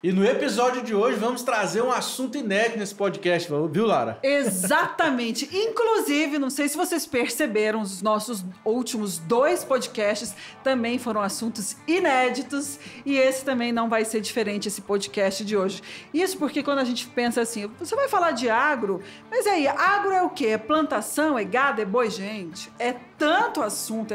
E no episódio de hoje vamos trazer um assunto inédito nesse podcast, viu, Lara? Exatamente. Inclusive, não sei se vocês perceberam, os nossos últimos 2 podcasts também foram assuntos inéditos e esse também não vai ser diferente, esse podcast de hoje. Isso porque quando a gente pensa assim, você vai falar de agro, mas aí, agro é o quê? É plantação, é gado, é boi? Gente, é tanto assunto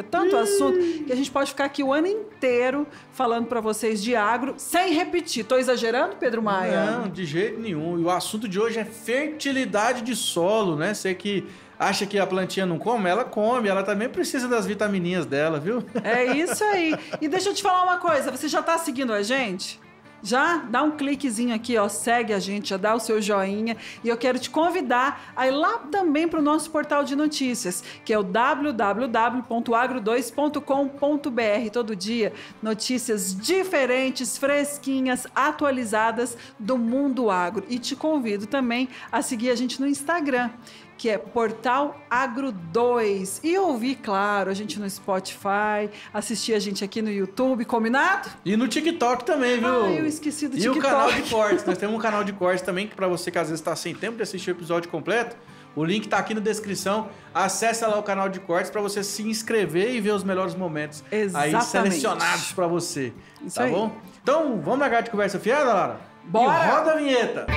que a gente pode ficar aqui o ano inteiro falando para vocês de agro sem repetir. Tô exagerando, Pedro Maia? Não, de jeito nenhum. E o assunto de hoje é fertilidade de solo, né? Você que acha que a plantinha não come, ela também precisa das vitamininhas dela, viu? É isso aí. E deixa eu te falar uma coisa, você já tá seguindo a gente? Já? Dá um cliquezinho aqui, ó, segue a gente, já dá o seu joinha. E eu quero te convidar a ir lá também para o nosso portal de notícias, que é o www.agro2.com.br. Todo dia, notícias diferentes, fresquinhas, atualizadas do mundo agro. E te convido também a seguir a gente no Instagram, que é Portal Agro 2. E ouvir, claro, a gente no Spotify, assistir a gente aqui no YouTube, combinado? E no TikTok também, viu? Ah, eu esqueci do TikTok. E o canal de cortes. Nós temos um canal de cortes também, que para você que às vezes está sem tempo de assistir o episódio completo, o link tá aqui na descrição. Acesse lá o canal de cortes para você se inscrever e ver os melhores momentos Exatamente. Aí selecionados para você. Isso tá aí. Bom? Então, vamos largar de conversa fiada, Lara? Bora! E roda a vinheta!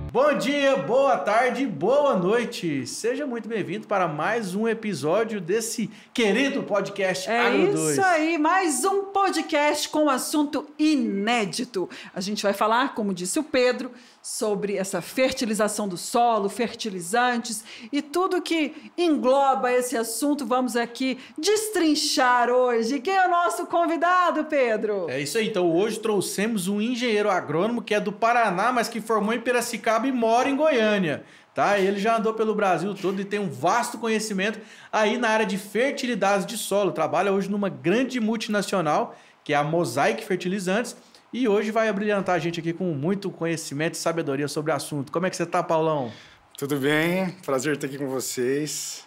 Bom dia, boa tarde, boa noite. Seja muito bem-vindo para mais um episódio desse querido podcast Agro 2. É isso aí, mais um podcast com assunto inédito. A gente vai falar, como disse o Pedro, sobre essa fertilização do solo, fertilizantes e tudo que engloba esse assunto. Vamos aqui destrinchar hoje. Quem é o nosso convidado, Pedro? É isso aí, então hoje trouxemos um engenheiro agrônomo que é do Paraná, mas que formou em Piracicaba e mora em Goiânia. Tá? Ele já andou pelo Brasil todo e tem um vasto conhecimento aí na área de fertilidades de solo. Trabalha hoje numa grande multinacional, que é a Mosaic Fertilizantes, e hoje vai abrilhantar a gente aqui com muito conhecimento e sabedoria sobre o assunto. Como é que você tá, Paulão? Tudo bem, prazer estar aqui com vocês.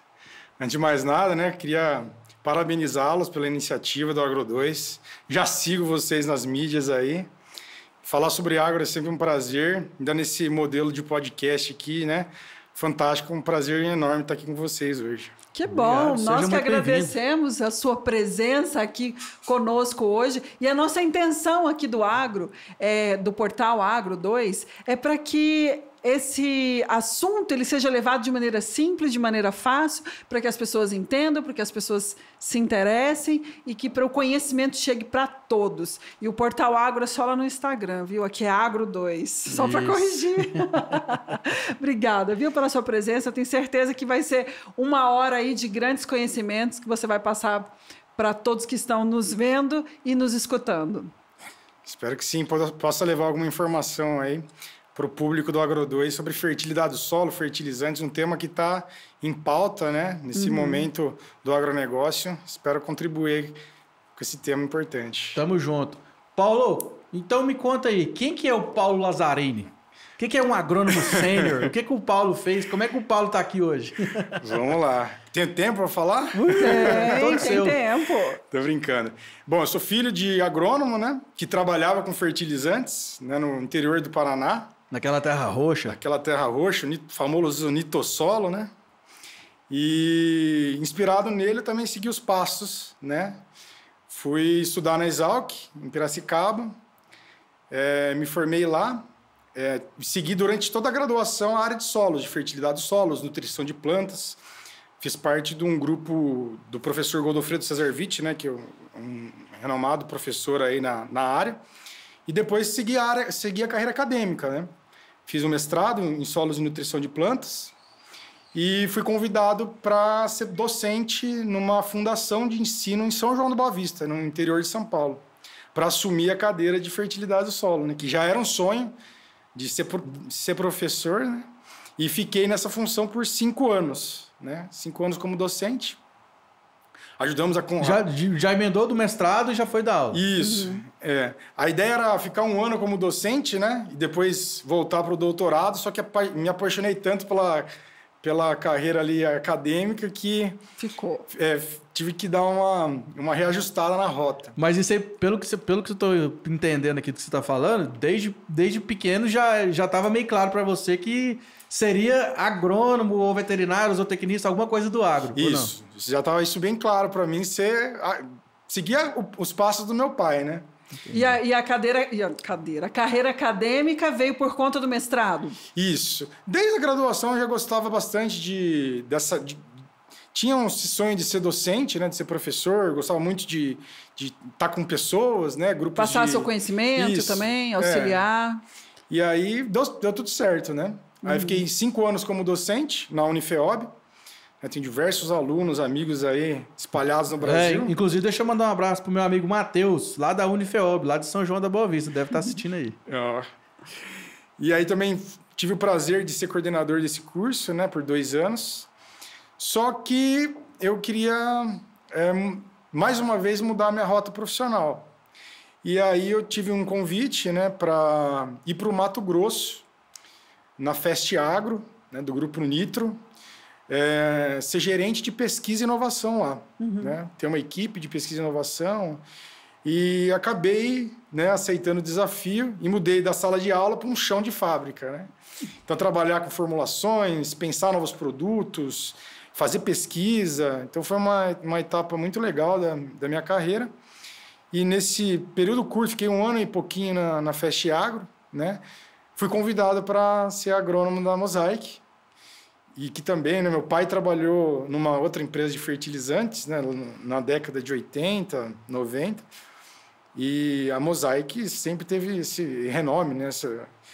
Antes de mais nada, né, queria parabenizá-los pela iniciativa do Agro 2. Já sigo vocês nas mídias aí. Falar sobre agro é sempre um prazer, ainda nesse modelo de podcast aqui, né? Fantástico, um prazer enorme estar aqui com vocês hoje. Que bom, Obrigado, nós que agradecemos a sua presença aqui conosco hoje. E a nossa intenção aqui do Agro, do portal Agro 2, é para que esse assunto ele seja levado de maneira simples, de maneira fácil, para que as pessoas entendam, para que as pessoas se interessem e que para o conhecimento chegue para todos. E o portal Agro é só lá no Instagram, viu? Aqui é Agro 2, só para corrigir. Obrigada, viu, pela sua presença. Eu tenho certeza que vai ser uma hora aí de grandes conhecimentos que você vai passar para todos que estão nos vendo e nos escutando. Espero que sim, possa levar alguma informação aí para o público do Agro 2 sobre fertilidade do solo, fertilizantes, um tema que está em pauta, né, nesse momento do agronegócio. Espero contribuir com esse tema importante. Tamo junto. Paulo, então me conta aí, quem que é o Paulo Lazzarini? O que é um agrônomo sênior? O que o Paulo fez? Como é que o Paulo está aqui hoje? Vamos lá. Tem tempo para falar? Tem tempo. Tô brincando. Bom, eu sou filho de agrônomo, né, que trabalhava com fertilizantes, né, no interior do Paraná. Naquela terra roxa. Naquela terra roxa, o famoso nitossolo, né? E inspirado nele, eu também segui os passos, né? Fui estudar na Exalc, em Piracicaba, me formei lá, segui durante toda a graduação a área de solos, de fertilidade dos solos, nutrição de plantas. Fiz parte de um grupo do professor Godofredo Cesarvich, né? Que é um renomado professor aí na área. E depois segui a carreira acadêmica, né? Fiz um mestrado em solos e nutrição de plantas e fui convidado para ser docente numa fundação de ensino em São João do Boa Vista, no interior de São Paulo, para assumir a cadeira de fertilidade do solo, né? Que já era um sonho de ser professor, né? E fiquei nessa função por 5 anos, né? 5 anos como docente. Ajudamos a... Já emendou do mestrado e já foi dar aula. Isso. A ideia era ficar 1 ano como docente, né? E depois voltar para o doutorado, só que me apaixonei tanto pela carreira ali acadêmica que... Ficou. tive que dar uma reajustada na rota. Mas isso aí, pelo que eu estou entendendo aqui do que você está falando, desde pequeno já estava meio claro para você que seria agrônomo ou veterinário, zootecnista, alguma coisa do agro. Isso, já estava isso bem claro para mim, seguia os passos do meu pai, né? E a carreira acadêmica veio por conta do mestrado? Isso. Desde a graduação eu já gostava bastante tinha esse sonho de ser docente, né, de ser professor, gostava muito de estar com pessoas, né, grupos Passar seu conhecimento também, auxiliar. E aí deu tudo certo, né? Aí fiquei 5 anos como docente na Unifeob. Tem diversos alunos, amigos aí espalhados no Brasil. Inclusive, deixa eu mandar um abraço pro meu amigo Matheus, lá da Unifeob, lá de São João da Boa Vista. Deve estar assistindo aí. E aí também tive o prazer de ser coordenador desse curso, né, por 2 anos. Só que eu queria, mais uma vez, mudar a minha rota profissional. E aí eu tive um convite, né, para ir para o Mato Grosso, na Fest Agro, né, do Grupo Nitro, ser gerente de pesquisa e inovação lá. Né? Ter uma equipe de pesquisa e inovação. E acabei, né, aceitando o desafio e mudei da sala de aula para um chão de fábrica. Né? Então, trabalhar com formulações, pensar novos produtos, fazer pesquisa. Então, foi uma etapa muito legal da minha carreira. E nesse período curto, fiquei 1 ano e pouquinho na Fest Agro, né? Fui convidado para ser agrônomo da Mosaic. E que também, né, meu pai trabalhou numa outra empresa de fertilizantes, né, na década de 80, 90. E a Mosaic sempre teve esse renome, né?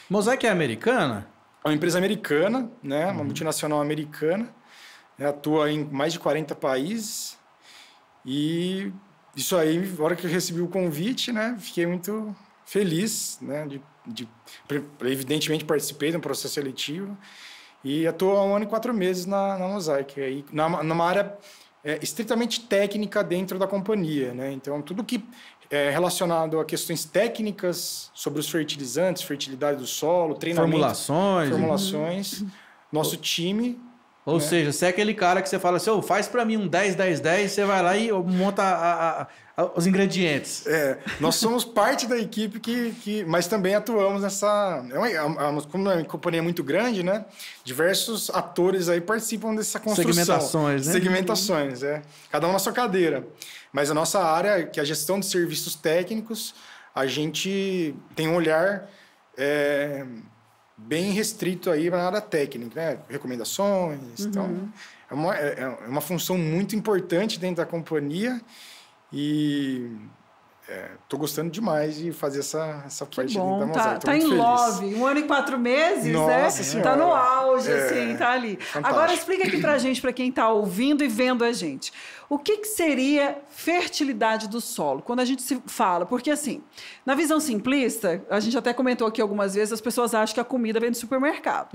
Mosaic é americana? É uma empresa americana, né? Uma multinacional americana. Atua em mais de 40 países. E isso aí, na hora que eu recebi o convite, né? Fiquei muito feliz, né? Evidentemente, participei de um processo seletivo. E atuo há 1 ano e 4 meses na Mosaic, aí, numa área estritamente técnica dentro da companhia. Né? Então, tudo que é relacionado a questões técnicas sobre os fertilizantes, fertilidade do solo, treinamento... Formulações. Nosso time... Ou seja, você é aquele cara que você fala assim, faz para mim um 10-10-10, você vai lá e monta os ingredientes. Nós somos parte da equipe mas também atuamos nessa... Como é uma companhia muito grande, né? Diversos atores aí participam dessa construção. Segmentações, né? Segmentações, cada um na sua cadeira. Mas a nossa área, que é a gestão de serviços técnicos, a gente tem um olhar... bem restrito aí na área técnica, né? Recomendações. Então, é uma função muito importante dentro da companhia e estou gostando demais de fazer essa parte dentro da Mosaic. Tá em love. 1 ano e 4 meses, Nossa né? Senhora. Tá no auge, assim, tá ali. Fantástico. Agora explica aqui pra gente, para quem tá ouvindo e vendo a gente. O que seria fertilidade do solo? Quando a gente se fala, porque assim, na visão simplista, a gente até comentou aqui algumas vezes, as pessoas acham que a comida vem do supermercado.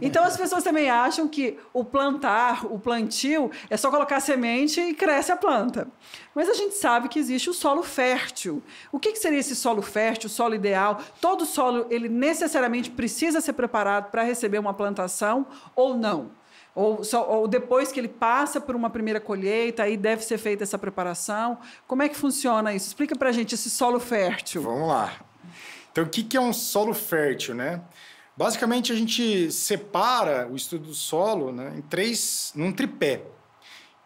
Então as pessoas também acham que o plantio, é só colocar a semente e cresce a planta. Mas a gente sabe que existe o solo fértil. O que seria esse solo fértil, o solo ideal? Todo solo, ele necessariamente precisa ser preparado para receber uma plantação ou não? Ou depois que ele passa por uma primeira colheita, aí deve ser feita essa preparação. Como é que funciona isso? Explica para a gente esse solo fértil. Vamos lá. Então, o que é um solo fértil, né? Basicamente, a gente separa o estudo do solo, né, num tripé,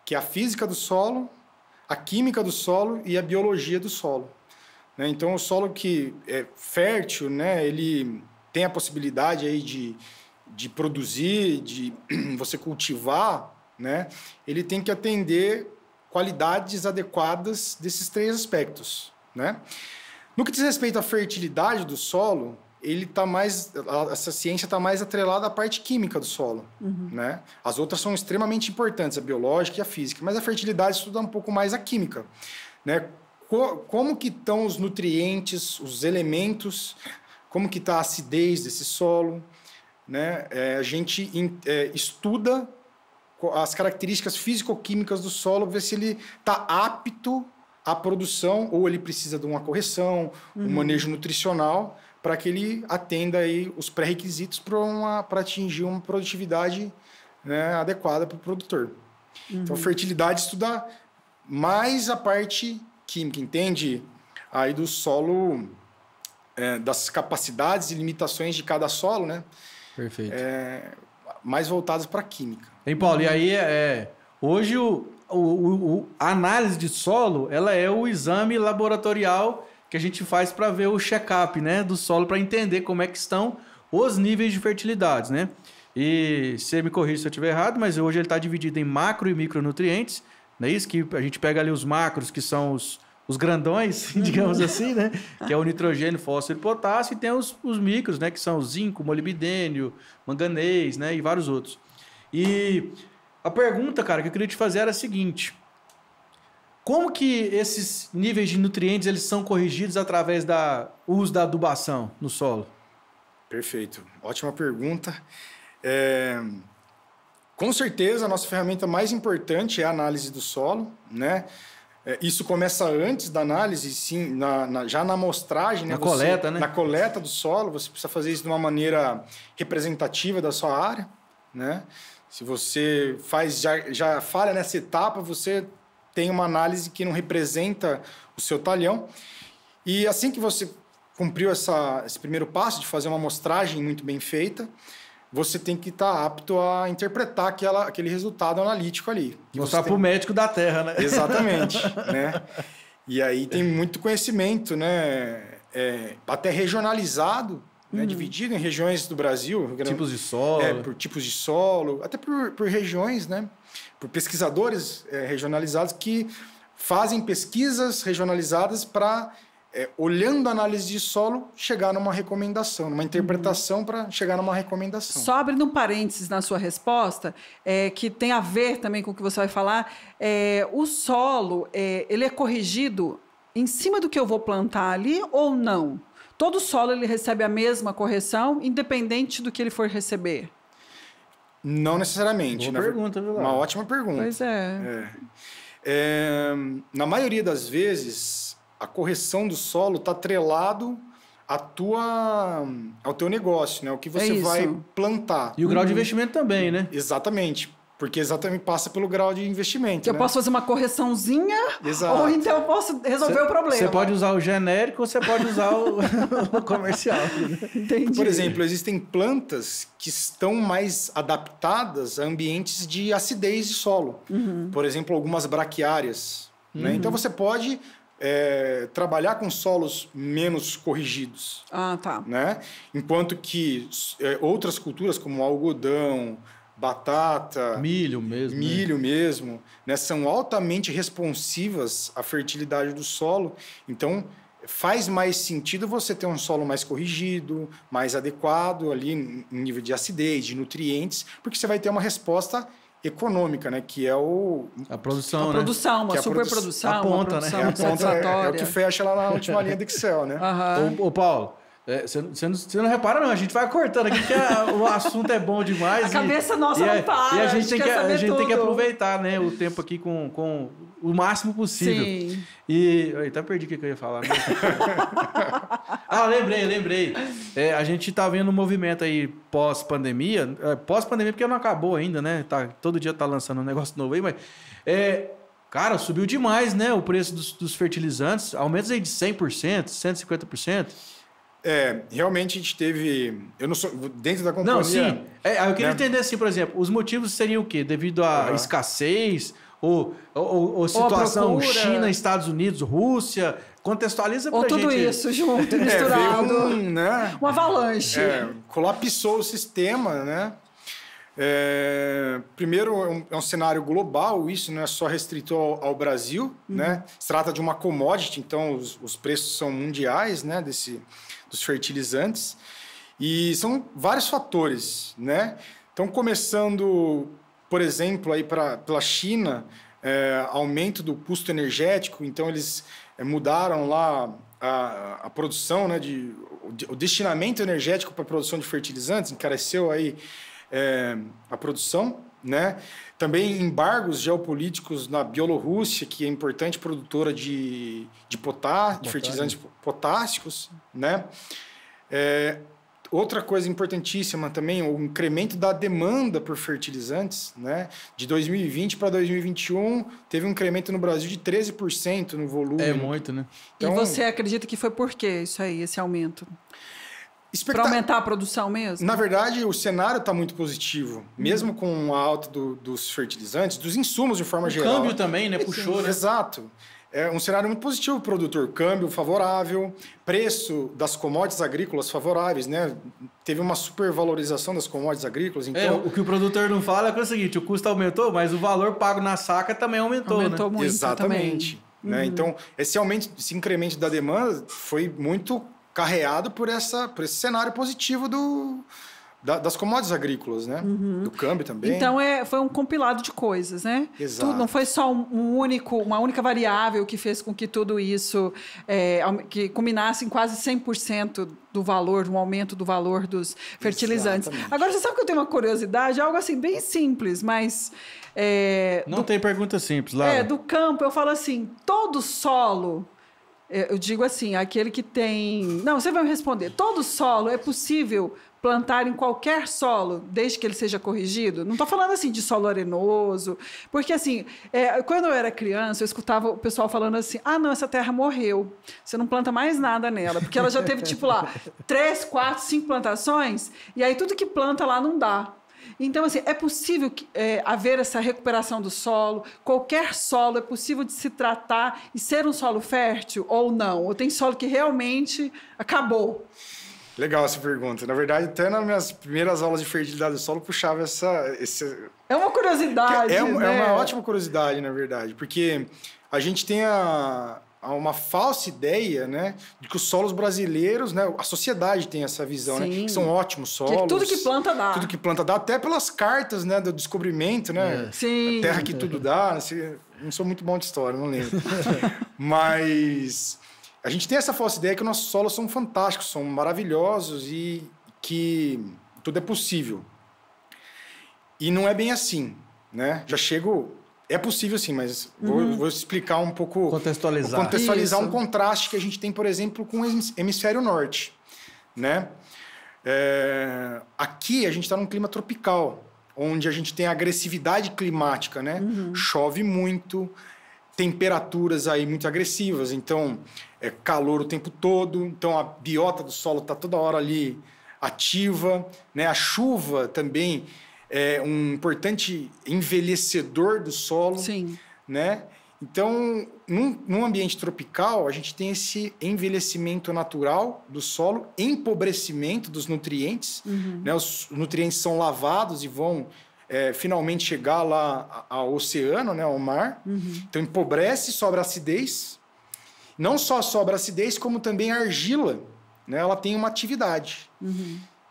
que é a física do solo, a química do solo e a biologia do solo. Né? Então, o solo que é fértil, né, ele tem a possibilidade aí de produzir, de você cultivar, né? Ele tem que atender qualidades adequadas desses 3 aspectos, né? No que diz respeito à fertilidade do solo, essa ciência está mais atrelada à parte química do solo, né? As outras são extremamente importantes, a biológica e a física, mas a fertilidade estuda um pouco mais a química, né? Como que estão os nutrientes, os elementos, como que está a acidez desse solo, né? A gente estuda as características físico-químicas do solo, ver se ele está apto à produção ou ele precisa de uma correção, um manejo nutricional, para que ele atenda aí os pré-requisitos para atingir uma produtividade, né, adequada para o produtor. Então, fertilidade estuda mais a parte química, entende aí do solo, das capacidades e limitações de cada solo, né? Perfeito. Mais voltadas para a química. Hein, Paulo? E aí, hoje a análise de solo, ela é o exame laboratorial que a gente faz para ver o check-up, né, do solo, para entender como é que estão os níveis de fertilidades, né? E você me corrige se eu estiver errado, mas hoje ele está dividido em macro e micronutrientes, não é isso? Que a gente pega ali os macros, que são os grandões, digamos assim, né? Que é o nitrogênio, fósforo e potássio, e tem os micros, né? Que são o zinco, molibdênio, manganês, né? E vários outros. E a pergunta, cara, que eu queria te fazer era a seguinte: como que esses níveis de nutrientes eles são corrigidos através do uso da adubação no solo? Perfeito. Ótima pergunta. Com certeza, a nossa ferramenta mais importante é a análise do solo, né? Isso começa antes da análise, sim, já na amostragem, né? Coleta, né? Na coleta do solo, você precisa fazer isso de uma maneira representativa da sua área, né? Se você já falha nessa etapa, você tem uma análise que não representa o seu talhão. E assim que você cumpriu esse primeiro passo de fazer uma amostragem muito bem feita, você tem que estar apto a interpretar aquele resultado analítico ali. Mostrar para o médico da terra, né? Exatamente. Né? E aí tem muito conhecimento, né? Até regionalizado, né? Dividido em regiões do Brasil. Tipos de solo. Por tipos de solo, até por regiões, né? Por pesquisadores regionalizados que fazem pesquisas regionalizadas para, olhando a análise de solo, chegar numa recomendação, numa interpretação para chegar numa recomendação. Só abrindo um parênteses na sua resposta, que tem a ver também com o que você vai falar, o solo, ele é corrigido em cima do que eu vou plantar ali ou não? Todo solo ele recebe a mesma correção, independente do que ele for receber? Não necessariamente. Boa pergunta, viu? Uma ótima pergunta. Pois Na maioria das vezes, a correção do solo está atrelado ao teu negócio, né? O que você vai plantar. E o grau de investimento também, né? Exatamente. Porque exatamente passa pelo grau de investimento. Que eu posso fazer uma correçãozinha, Exato. ou então eu posso resolver o problema. Você pode usar o genérico ou você pode usar o comercial. Entendi. Por exemplo, existem plantas que estão mais adaptadas a ambientes de acidez de solo. Por exemplo, algumas braquiárias. Né? Então, você pode trabalhar com solos menos corrigidos. Ah, tá. Né? Enquanto que outras culturas, como algodão, batata, milho mesmo, né, são altamente responsivas à fertilidade do solo. Então, faz mais sentido você ter um solo mais corrigido, mais adequado ali em nível de acidez, de nutrientes, porque você vai ter uma resposta econômica, né, que é a produção, né? Uma superprodução, a ponta, né? A ponta é o que fecha lá na última linha do Excel, né? Ô, Paulo, você não repara, não. A gente vai cortando aqui, porque o assunto é bom demais. A cabeça nossa não para. E a gente tem que aproveitar, né, o tempo aqui com o máximo possível. Sim. E até perdi o que eu ia falar. Lembrei. A gente tá vendo um movimento aí pós-pandemia. Pós-pandemia porque não acabou ainda, né? Todo dia tá lançando um negócio novo aí, mas... Cara, subiu demais, né, o preço dos fertilizantes. Aumentos aí de 100%, 150%. Realmente a gente teve... Eu não sou... Dentro da companhia... Não, sim. Eu queria entender assim, por exemplo, os motivos seriam o quê? Devido à escassez ou situação China, Estados Unidos, Rússia? Contextualiza pra gente. Ou tudo isso junto, misturado. Né? Uma avalanche. Colapsou o sistema, né? Primeiro, é um cenário global, isso não é só restrito ao Brasil, né? Se trata de uma commodity, então os preços são mundiais, né? Dos fertilizantes, e são vários fatores, né? Então, começando, por exemplo, aí pela China, aumento do custo energético, então eles mudaram lá a produção, né? O destinamento energético para a produção de fertilizantes, encareceu aí a produção, né? Também embargos geopolíticos na Bielorrússia, que é importante produtora de fertilizantes potássicos, né? outra coisa importantíssima também, o incremento da demanda por fertilizantes, né? De 2020 para 2021, teve um incremento no Brasil de 13% no volume. É muito, né? E Então, você acredita que foi por quê isso aí, esse aumento? Para aumentar a produção mesmo? Na verdade, o cenário está muito positivo. Mesmo com a alta dos fertilizantes, dos insumos de forma geral. O câmbio também, né? Puxou, né? Exato. É um cenário muito positivo para o produtor. Câmbio favorável, preço das commodities agrícolas favoráveis, né? Teve uma supervalorização das commodities agrícolas. Então, o que o produtor não fala é que é o seguinte, o custo aumentou, mas o valor pago na saca também aumentou, né? Muito Exatamente. também. Né? Então, esse aumento, esse incremento da demanda foi muito carreado por esse cenário positivo das commodities agrícolas, né? Do câmbio também. Então, foi um compilado de coisas, né? Exato. Não foi só uma única variável que fez com que tudo isso que culminasse em quase 100% do valor, um aumento do valor dos fertilizantes. Exatamente. Agora, você sabe que eu tenho uma curiosidade, algo assim bem simples, mas... Não tem pergunta simples, Lara. do campo, eu falo assim, todo solo... Eu digo assim, aquele que tem... Não, você vai me responder. Todo solo é possível plantar em qualquer solo, desde que ele seja corrigido? Não estou falando assim de solo arenoso, porque assim, quando eu era criança, eu escutava o pessoal falando assim, não, essa terra morreu, você não planta mais nada nela, porque ela já teve, tipo lá, 3, 4, 5 plantações, e aí tudo que planta lá não dá. Então, assim, é possível haver essa recuperação do solo? Qualquer solo é possível de se tratar e ser um solo fértil ou não? Ou tem solo que realmente acabou? Legal essa pergunta. Na verdade, até nas minhas primeiras aulas de fertilidade do solo, puxava esse... É uma curiosidade, É né? uma ótima curiosidade, na verdade, porque a gente tem uma falsa ideia, né, de que os solos brasileiros, né, a sociedade tem essa visão, né, que são ótimos solos. Que tudo que planta dá. Tudo que planta dá, até pelas cartas, né, do descobrimento, né? Sim. A terra que tudo dá. Não sou muito bom de história, não lembro. Mas a gente tem essa falsa ideia que os nossos solos são fantásticos, são maravilhosos e que tudo é possível. E não é bem assim, né? Já chego... É possível sim, mas vou explicar um pouco... Contextualizar um contraste que a gente tem, por exemplo, com o hemisfério norte, né? Aqui a gente está num clima tropical, onde a gente tem agressividade climática, né? Chove muito, temperaturas aí muito agressivas, então é calor o tempo todo, então a biota do solo está toda hora ali ativa, né? A chuva também... é um importante envelhecedor do solo. Sim. Né? Então, num ambiente tropical, a gente tem esse envelhecimento natural do solo, empobrecimento dos nutrientes. Né? Os nutrientes são lavados e vão finalmente chegar lá ao oceano, né? Ao mar. Então, empobrece, sobra acidez. Não só sobra acidez, como também a argila, né? Ela tem uma atividade.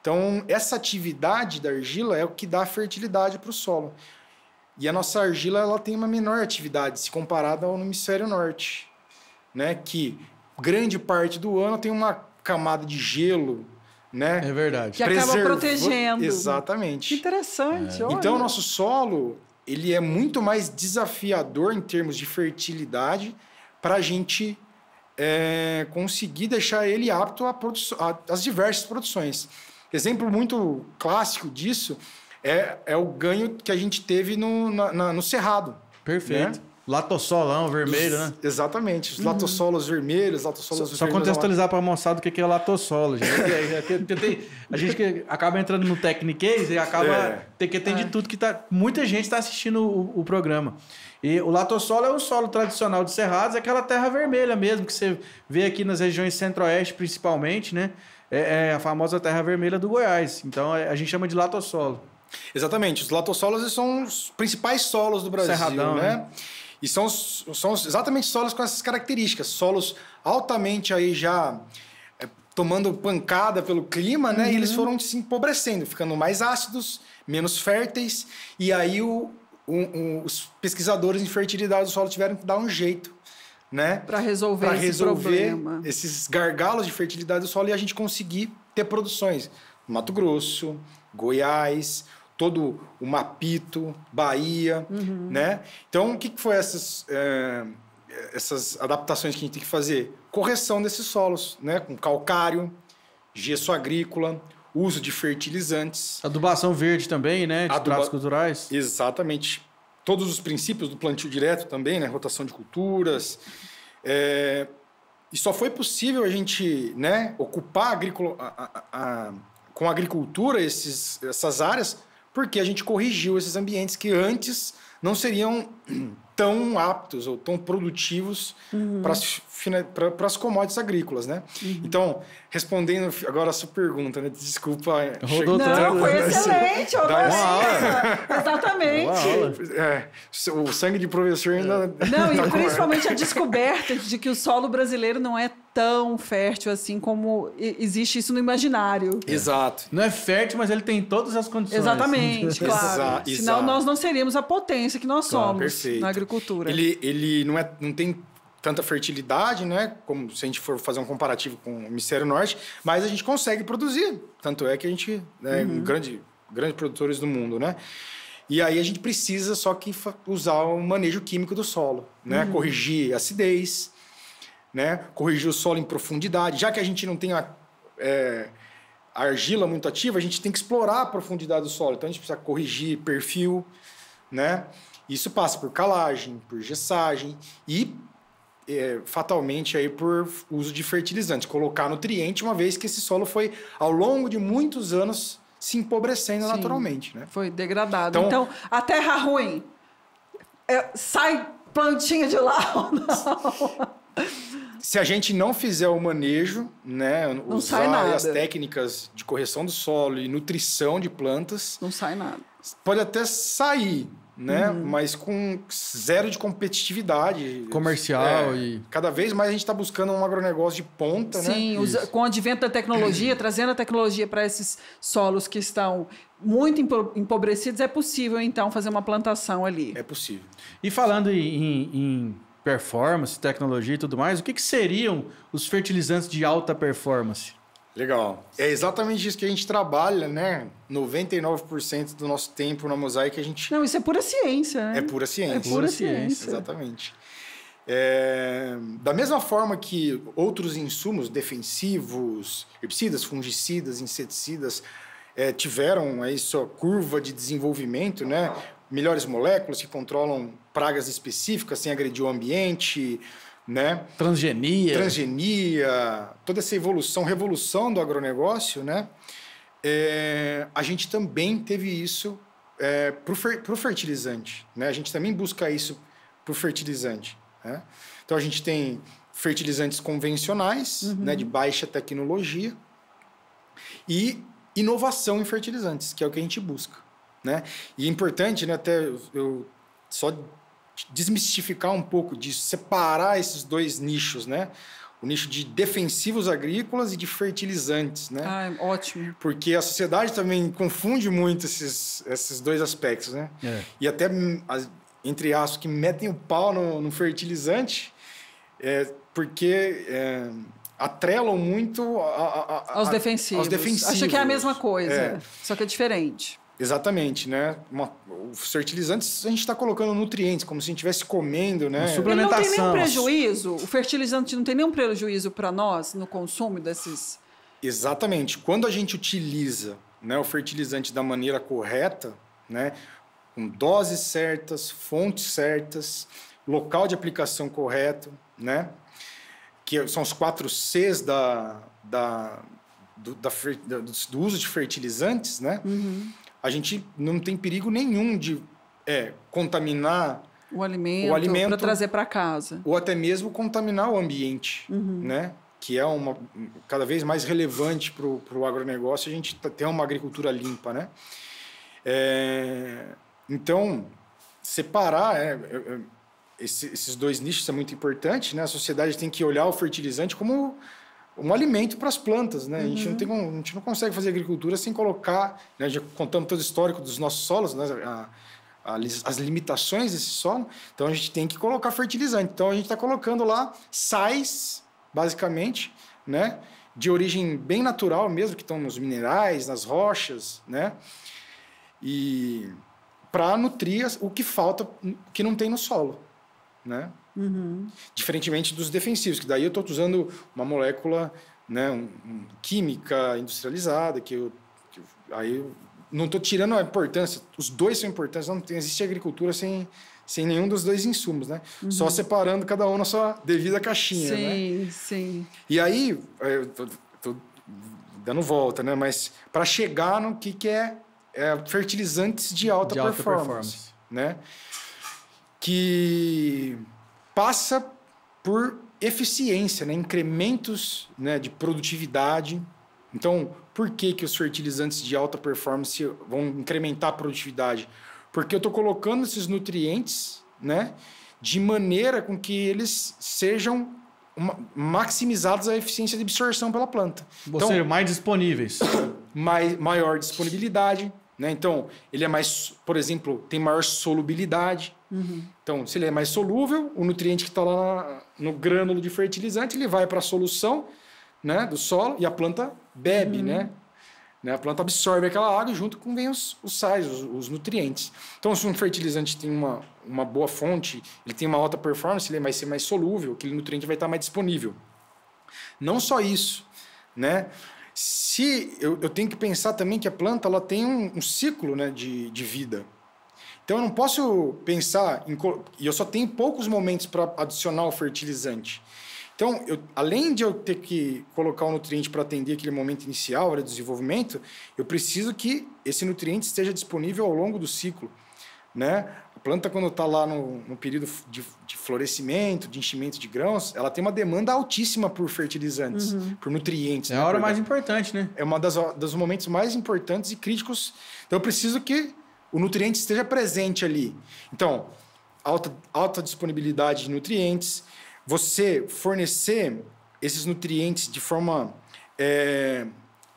Então, essa atividade da argila é o que dá fertilidade para o solo. E a nossa argila ela tem uma menor atividade se comparada ao hemisfério norte, né? Que grande parte do ano tem uma camada de gelo, né? É verdade. Que acaba protegendo. Exatamente. Que interessante. Olha. Então, o nosso solo ele é muito mais desafiador em termos de fertilidade para a gente conseguir deixar ele apto às diversas produções. Exemplo muito clássico disso é o ganho que a gente teve no Cerrado. Perfeito. Né? Latossolão vermelho, né? Exatamente. Os latossolos vermelhos, latossolos Só contextualizar para a moçada o que é latossolo, gente. A gente que acaba entrando no Techniquez e acaba tem de tudo que muita gente está assistindo o programa. E o latossolo é um solo tradicional de cerrados, é aquela terra vermelha mesmo que você vê aqui nas regiões centro-oeste principalmente, né? É a famosa terra vermelha do Goiás. Então, a gente chama de latossolo. Exatamente. Os latossolos são os principais solos do Brasil. Cerradão, né? E são exatamente solos com essas características. Solos altamente aí já tomando pancada pelo clima, né? E eles foram se empobrecendo, ficando mais ácidos, menos férteis. E aí os pesquisadores em fertilidade do solo tiveram que dar um jeito, né? Para resolver esse problema. Esses gargalos de fertilidade do solo e a gente conseguir ter produções. Mato Grosso, Goiás, todo o Mapito, Bahia, né? Então, o que foi essas adaptações que a gente tem que fazer? Correção desses solos, né? Com calcário, gesso agrícola, uso de fertilizantes. Adubação verde também, né? De pratos culturais. Exatamente. Todos os princípios do plantio direto também, né? Rotação de culturas. E só foi possível a gente, né, ocupar com a agricultura essas áreas porque a gente corrigiu esses ambientes que antes não seriam tão aptos ou tão produtivos para as commodities agrícolas, né? Então, respondendo agora a sua pergunta, né? Desculpa. Não, foi excelente. Uma aula. Exatamente. O sangue de professor ainda... Não, e principalmente a descoberta de que o solo brasileiro não é tão fértil assim como existe isso no imaginário. Exato. Não é fértil, mas ele tem todas as condições. Exatamente, claro. Senão nós não seríamos a potência que nós somos na agricultura. Ele não tem tanta fertilidade, né? Como se a gente for fazer um comparativo com o hemisfério norte, mas a gente consegue produzir. Tanto é que a gente é grandes produtores do mundo, né? E aí a gente precisa só que usar o manejo químico do solo, né? Corrigir a acidez, né? Corrigir o solo em profundidade. Já que a gente não tem a argila muito ativa, a gente tem que explorar a profundidade do solo. Então a gente precisa corrigir perfil, né? Isso passa por calagem, por gessagem e fatalmente aí por uso de fertilizantes, colocar nutriente, uma vez que esse solo foi ao longo de muitos anos se empobrecendo naturalmente, né? Foi degradado. Então a terra ruim sai plantinha de lá ou não? Se a gente não fizer o manejo, né, não usar sai nada. as técnicas de correção do solo e nutrição de plantas, não sai nada. Pode até sair, né, mas com zero de competitividade comercial cada vez mais a gente está buscando um agronegócio de ponta, né? Sim, com o advento da tecnologia, trazendo a tecnologia para esses solos que estão muito empobrecidos, é possível então fazer uma plantação ali. É possível. E falando em performance, tecnologia e tudo mais, o que seriam os fertilizantes de alta performance? Legal. É exatamente isso que a gente trabalha, né? 99% do nosso tempo na Mosaic a gente... Não, isso é pura ciência, né? É pura ciência. É pura ciência. Exatamente. Da mesma forma que outros insumos defensivos, herbicidas, fungicidas, inseticidas, tiveram aí sua curva de desenvolvimento, né? Melhores moléculas que controlam pragas específicas sem agredir o ambiente, né? Transgenia, toda essa revolução do agronegócio, né? A gente também teve isso para o fertilizante, né? A gente também busca isso para o fertilizante, né? Então a gente tem fertilizantes convencionais, né, de baixa tecnologia e inovação em fertilizantes, que é o que a gente busca, né? E é importante, né, até eu só desmistificar um pouco disso, separar esses dois nichos, né? O nicho de defensivos agrícolas e de fertilizantes, né? Ótimo. Porque a sociedade também confunde muito esses dois aspectos, né? E até, entre aspas, que metem o pau no fertilizante, porque atrelam muito aos defensivos. Acho que é a mesma coisa, só que é diferente. Exatamente, né? Os fertilizantes, a gente está colocando nutrientes, como se a gente estivesse comendo, né? Suplementação. Ele não tem nenhum prejuízo? O fertilizante não tem nenhum prejuízo para nós no consumo desses... Exatamente. Quando a gente utiliza, né, o fertilizante da maneira correta, né, com doses certas, fontes certas, local de aplicação correto, né, que são os 4 Cs do uso de fertilizantes, né? A gente não tem perigo nenhum de contaminar o alimento para trazer para casa. Ou até mesmo contaminar o ambiente, né? Que é cada vez mais relevante para o agronegócio, a gente ter uma agricultura limpa, né? Então, separar esses dois nichos é muito importante, né? A sociedade tem que olhar o fertilizante como um alimento para as plantas, né? A gente não consegue fazer agricultura sem colocar, né? Já contamos todo o histórico dos nossos solos, né? As limitações desse solo, então a gente tem que colocar fertilizante. Então a gente está colocando lá sais, basicamente, né? De origem bem natural mesmo, que estão nos minerais, nas rochas, né? E para nutrir o que falta, que não tem no solo, né? Diferentemente dos defensivos, que daí eu estou usando uma molécula né, química industrializada, aí eu não estou tirando a importância, os dois são importantes, não existe agricultura sem nenhum dos dois insumos, né? Só separando cada um na sua devida caixinha, sim, né? Sim. E aí, eu tô dando volta, né? Mas para chegar no que é fertilizantes de alta performance, né? Que passa por eficiência, né? Incrementos, né, de produtividade. Então, por que os fertilizantes de alta performance vão incrementar a produtividade? Porque eu estou colocando esses nutrientes, né, de maneira com que eles sejam maximizados a eficiência de absorção pela planta. Ou seja, mais disponíveis. Maior disponibilidade, né? Então, ele é mais, por exemplo, tem maior solubilidade. Então, se ele é mais solúvel, o nutriente que está lá no grânulo de fertilizante, ele vai para a solução, né, do solo e a planta bebe, né? A planta absorve aquela água e junto com vem os sais, os nutrientes. Então, se um fertilizante tem uma boa fonte, ele tem uma alta performance, ele vai ser mais solúvel, aquele nutriente vai estar mais disponível. Não só isso, né? Eu tenho que pensar também que a planta ela tem um ciclo, né, de vida. Então, eu não posso pensar e eu só tenho poucos momentos para adicionar o fertilizante. Então, além de eu ter que colocar o nutriente para atender aquele momento inicial de desenvolvimento, eu preciso que esse nutriente esteja disponível ao longo do ciclo, né? A planta, quando está lá no período de florescimento, de enchimento de grãos, ela tem uma demanda altíssima por fertilizantes, por nutrientes. É a hora mais importante, né? É uma dos momentos mais importantes e críticos. Então, eu preciso que o nutriente esteja presente ali. Então, alta disponibilidade de nutrientes, você fornecer esses nutrientes de forma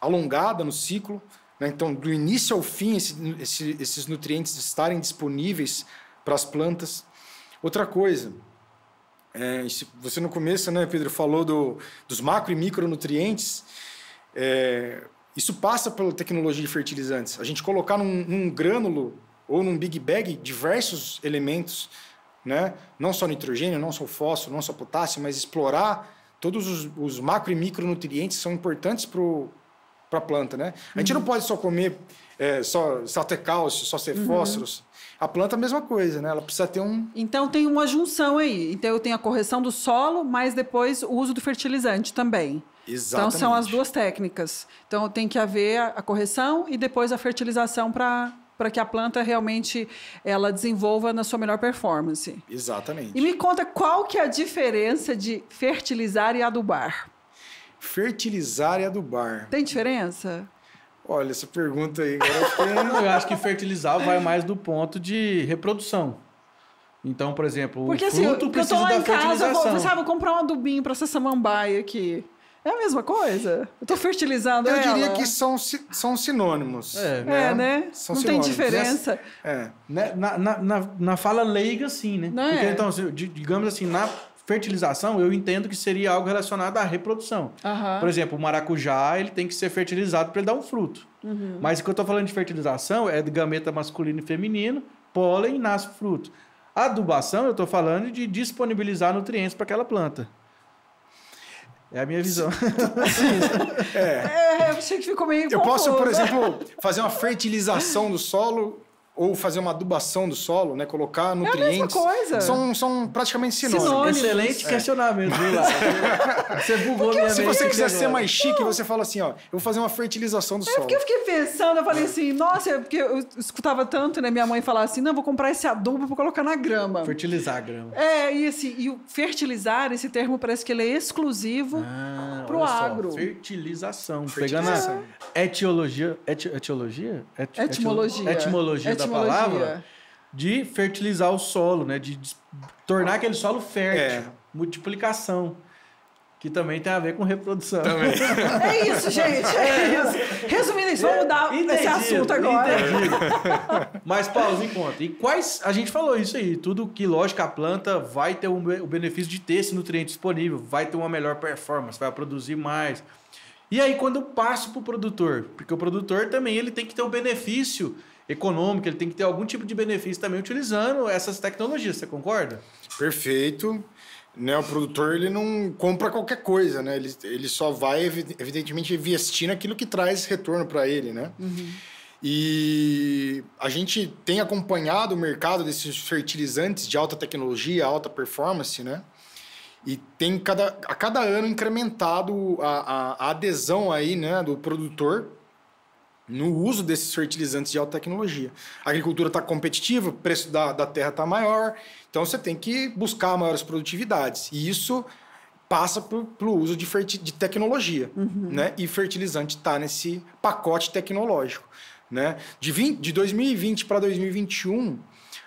alongada no ciclo, né? Então, do início ao fim, esses nutrientes estarem disponíveis para as plantas. Outra coisa, você no começo, né, Pedro, falou dos macro e micronutrientes, isso passa pela tecnologia de fertilizantes. A gente colocar num grânulo ou num big bag diversos elementos, né? Não só nitrogênio, não só fósforo, não só potássio, mas explorar todos os macro e micronutrientes que são importantes para a planta, né? A gente não pode só comer só ter cálcio, só ter fósforos. A planta é a mesma coisa, né? Ela precisa ter Então tem uma junção aí. Então eu tenho a correção do solo, mas depois o uso do fertilizante também. Exatamente. Então são as duas técnicas. Então tem que haver a correção e depois a fertilização para que a planta realmente ela desenvolva na sua melhor performance. Exatamente. E me conta qual que é a diferença de fertilizar e adubar. Fertilizar e adubar. Tem diferença? Olha, essa pergunta aí... Agora eu acho que fertilizar vai mais do ponto de reprodução. Então, por exemplo, porque, o fruto precisa da fertilização. Porque eu tô lá em casa, vou comprar um adubinho para essa samambaia aqui. É a mesma coisa? Eu estou fertilizando ela. Eu diria que são sinônimos. Né? São não sinônimos. tem diferença. Na fala leiga, sim, né? Não porque, então, digamos assim, na fertilização, eu entendo que seria algo relacionado à reprodução. Por exemplo, o maracujá, ele tem que ser fertilizado para ele dar um fruto. Mas o que eu estou falando de fertilização é de gameta masculino e feminino, pólen, nasce fruto. A adubação, eu estou falando de disponibilizar nutrientes para aquela planta. É a minha visão. Eu achei que ficou meio confuso. Eu posso, por exemplo, fazer uma fertilização do solo ou fazer uma adubação do solo, né? Colocar nutrientes. É a mesma coisa. São praticamente sinônimos. Excelente questionamento, viu, lá? Você bugou minha mente. Se você quiser ser mais chique, você fala assim, ó, eu vou fazer uma fertilização do solo. Porque eu fiquei pensando, eu falei assim, nossa, porque eu escutava tanto, né, minha mãe falar assim, não, vou comprar esse adubo para colocar na grama. Fertilizar a grama. E o fertilizar, esse termo parece que ele é exclusivo pro agro. Fertilização. Pegando a etiologia da palavra, de fertilizar o solo, né? De tornar aquele solo fértil. Multiplicação. Que também tem a ver com reprodução. Também. É isso, gente. É isso. Resumindo isso, vamos mudar esse assunto agora. Mas, Paulo, me conta. E quais... A gente falou isso aí. Tudo que, lógico, a planta vai ter o benefício de ter esse nutriente disponível. Vai ter uma melhor performance. Vai produzir mais. E aí, quando eu passo para o produtor? Porque o produtor também ele tem que ter o benefício econômico. Ele tem que ter algum tipo de benefício também utilizando essas tecnologias. Você concorda? Perfeito. né, o produtor ele não compra qualquer coisa, né? Ele só vai, evidentemente, investir naquilo que traz retorno para ele, né? E a gente tem acompanhado o mercado desses fertilizantes de alta tecnologia, alta performance, né? E tem a cada ano incrementado a adesão aí, né, do produtor no uso desses fertilizantes de alta tecnologia. A agricultura está competitiva, o preço da terra está maior, então você tem que buscar maiores produtividades. E isso passa pelo uso de tecnologia, né? E fertilizante está nesse pacote tecnológico, né? De 2020 para 2021,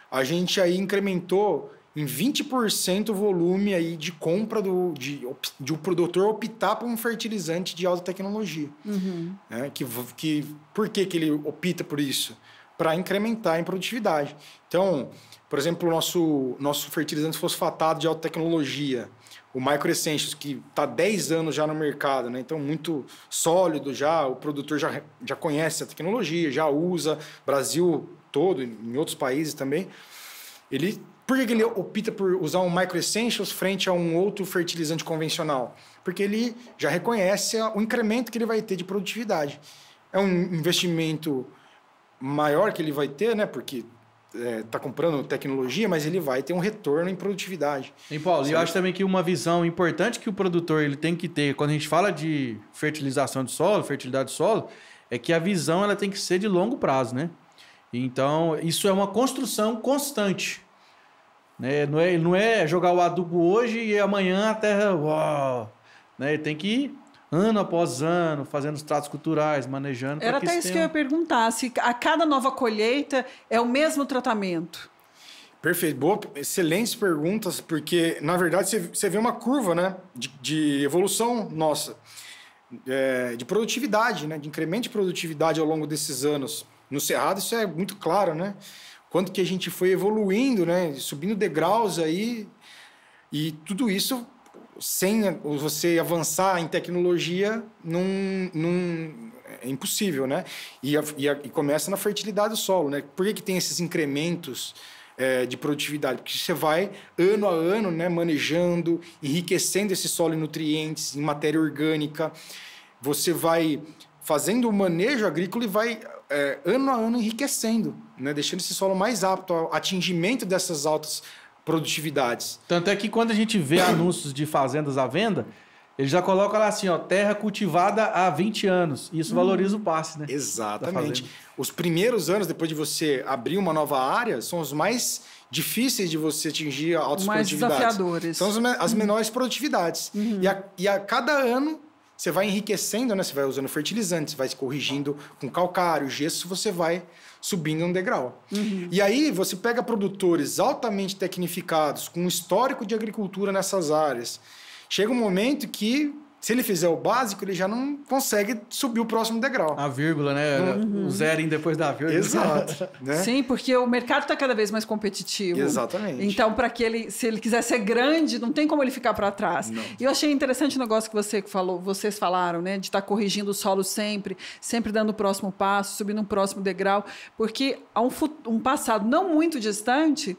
a gente aí incrementou em 20% o volume aí de compra de o produtor optar por um fertilizante de alta tecnologia. Né? Por que ele opta por isso? Para incrementar em produtividade. Então, por exemplo, o nosso fertilizante fosfatado de alta tecnologia, o Micro Essentials, que está há 10 anos já no mercado, né? Então muito sólido já, o produtor já conhece a tecnologia, já usa, Brasil todo, em outros países também. Por que ele opta por usar um Micro Essentials frente a um outro fertilizante convencional? Porque ele já reconhece o incremento que ele vai ter de produtividade. É um investimento maior que ele vai ter, né? Porque está comprando tecnologia, mas ele vai ter um retorno em produtividade. E, Paulo, eu acho também que uma visão importante que o produtor ele tem que ter, quando a gente fala de fertilização de solo, fertilidade do solo, é que a visão ela tem que ser de longo prazo, né? Então, isso é uma construção constante. Né? Não é jogar o adubo hoje e amanhã a terra... Uau, né? Tem que ir ano após ano, fazendo os tratos culturais, manejando... Era até isso que eu ia perguntar, se a cada nova colheita é o mesmo tratamento. Perfeito, excelentes perguntas, porque, na verdade, você vê uma curva, né, de evolução nossa, de produtividade, né, de incremento de produtividade ao longo desses anos. No Cerrado isso é muito claro, né? Quanto que a gente foi evoluindo, né, subindo degraus aí, e tudo isso... sem você avançar em tecnologia, é impossível, né? E começa na fertilidade do solo, né? Por que tem esses incrementos de produtividade? Porque você vai, ano a ano, né, manejando, enriquecendo esse solo em nutrientes, em matéria orgânica. Você vai fazendo o manejo agrícola e vai, ano a ano, enriquecendo, né? Deixando esse solo mais apto ao atingimento dessas altas produtividades. Tanto é que quando a gente vê anúncios de fazendas à venda, eles já colocam lá assim, ó, terra cultivada há 20 anos. E isso valoriza o passe, né? Exatamente. Os primeiros anos, depois de você abrir uma nova área, são os mais difíceis de você atingir altas produtividades. Mais desafiadores. São as menores produtividades. E a cada ano, você vai enriquecendo, né? Você vai usando fertilizantes, vai se corrigindo com calcário, gesso, você vai subindo um degrau. E aí você pega produtores altamente tecnificados, com um histórico de agricultura nessas áreas. Chega um momento que, se ele fizer o básico, ele já não consegue subir o próximo degrau. A vírgula, né? O zerinho depois da vírgula. Exato. Né? Sim, porque o mercado está cada vez mais competitivo. Exatamente. Então, se ele quiser ser grande, não tem como ele ficar para trás. Não. E eu achei interessante o negócio que vocês falaram, né? De estar corrigindo o solo sempre dando o próximo passo, subindo um próximo degrau. Porque há um passado não muito distante,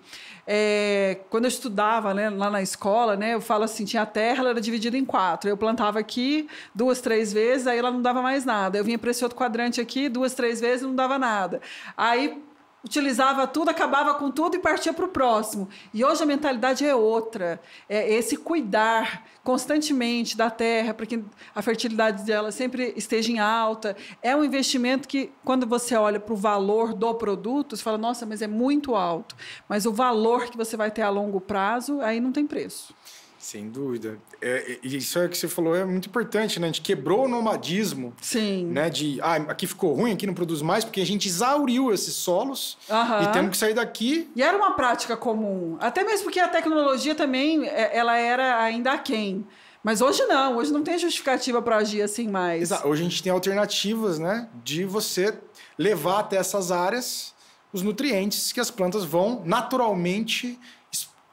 quando eu estudava, né, lá na escola, né, eu falo assim, tinha a terra, ela era dividida em 4. Eu plantava aqui 2, 3 vezes, aí ela não dava mais nada. Eu vinha para esse outro quadrante aqui 2, 3 vezes, não dava nada. Aí utilizava tudo, acabava com tudo e partia para o próximo. E hoje a mentalidade é outra. É esse cuidar constantemente da terra para que a fertilidade dela sempre esteja em alta. É um investimento que, quando você olha para o valor do produto, você fala, nossa, mas é muito alto. Mas o valor que você vai ter a longo prazo, aí não tem preço. Sem dúvida. Isso é que você falou, é muito importante, né? A gente quebrou o nomadismo. Sim. Né? Aqui ficou ruim, aqui não produz mais, porque a gente exauriu esses solos e temos que sair daqui. E era uma prática comum. Até mesmo porque a tecnologia também, ela era ainda aquém. Mas hoje não tem justificativa para agir assim mais. Exato. Hoje a gente tem alternativas, né? De você levar até essas áreas os nutrientes que as plantas vão naturalmente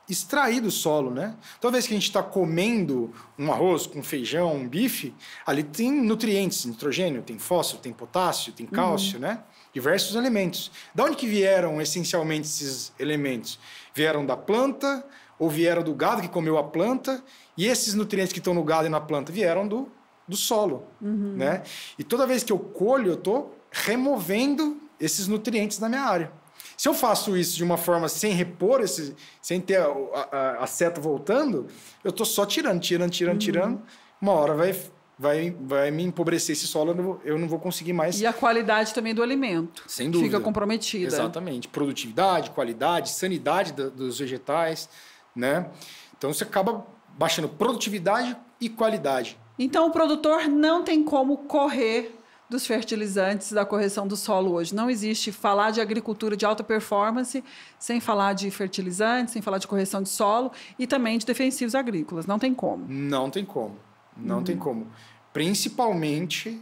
extrair do solo, né? Toda vez que a gente está comendo um arroz com feijão, um bife, ali tem nutrientes, nitrogênio, tem fósforo, tem potássio, tem cálcio, né? Diversos elementos. Da onde que vieram essencialmente esses elementos? Vieram da planta ou vieram do gado que comeu a planta, e esses nutrientes que estão no gado e na planta vieram do solo, né? E toda vez que eu colho, eu estou removendo esses nutrientes da minha área. Se eu faço isso de uma forma sem repor, sem ter a seta voltando, eu estou só tirando. Uma hora vai me empobrecer esse solo, eu não vou conseguir mais. E a qualidade também do alimento. Sem dúvida. Fica comprometida. Exatamente. Produtividade, qualidade, sanidade dos vegetais, né? Então você acaba baixando produtividade e qualidade. Então o produtor não tem como correr dos fertilizantes, da correção do solo hoje. Não existe falar de agricultura de alta performance sem falar de fertilizantes, sem falar de correção de solo e também de defensivos agrícolas. Não tem como. Não tem como. Não tem como. Principalmente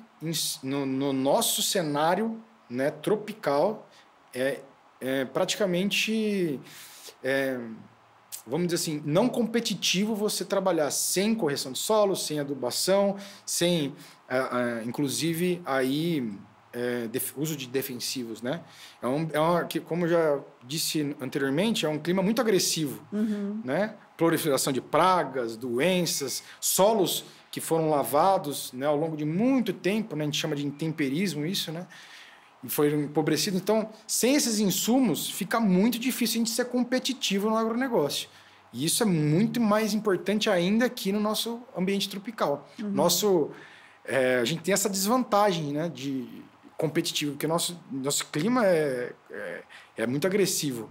no nosso cenário, né, tropical, praticamente, vamos dizer assim, não competitivo você trabalhar sem correção de solo, sem adubação, sem, inclusive, aí, uso de defensivos, né? Como eu já disse anteriormente, é um clima muito agressivo, né? Proliferação de pragas, doenças, solos que foram lavados, né, ao longo de muito tempo, né, a gente chama de intemperismo isso, né? E foi empobrecido. Então, sem esses insumos, fica muito difícil a gente ser competitivo no agronegócio. E isso é muito mais importante ainda aqui no nosso ambiente tropical. A gente tem essa desvantagem, né, de competitivo, porque nosso clima é muito agressivo.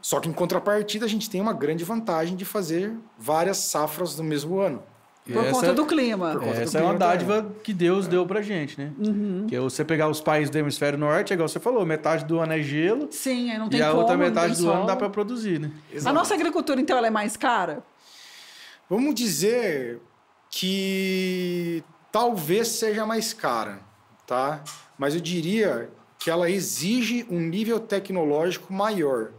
Só que, em contrapartida, a gente tem uma grande vantagem de fazer várias safras no mesmo ano. Por conta do clima. Essa é uma dádiva que Deus deu pra gente, né? Que é você pegar os países do hemisfério norte, igual você falou, metade do ano é gelo. Sim, aí não tem como. E a como, outra metade do ano dá para produzir, né? Exato. A nossa agricultura, então, ela é mais cara? Vamos dizer que talvez seja mais cara, tá? Mas eu diria que ela exige um nível tecnológico maior,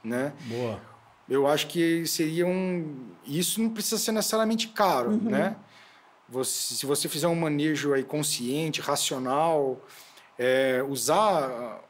né? Boa. Eu acho que seria isso não precisa ser necessariamente caro, né? Se você fizer um manejo aí consciente, racional, usar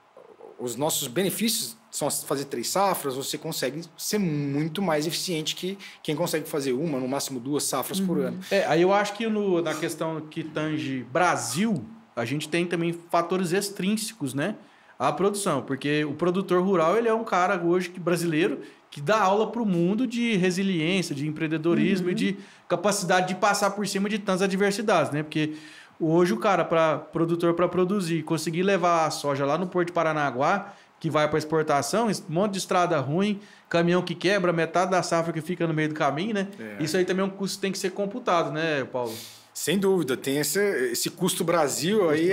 os nossos benefícios, são fazer 3 safras, você consegue ser muito mais eficiente que quem consegue fazer no máximo 2 safras por ano. Aí eu acho que na questão que tange Brasil, a gente tem também fatores extrínsecos, né? À produção, porque o produtor rural, ele é um cara hoje brasileiro que dá aula para o mundo de resiliência, de empreendedorismo e de capacidade de passar por cima de tantas adversidades, né? Porque hoje o cara, produtor para produzir, conseguir levar a soja lá no Porto de Paranaguá, que vai para exportação, um monte de estrada ruim, caminhão que quebra, metade da safra que fica no meio do caminho, né? Isso aí também é um custo que tem que ser computado, né, Paulo? Sem dúvida, tem esse custo Brasil aí,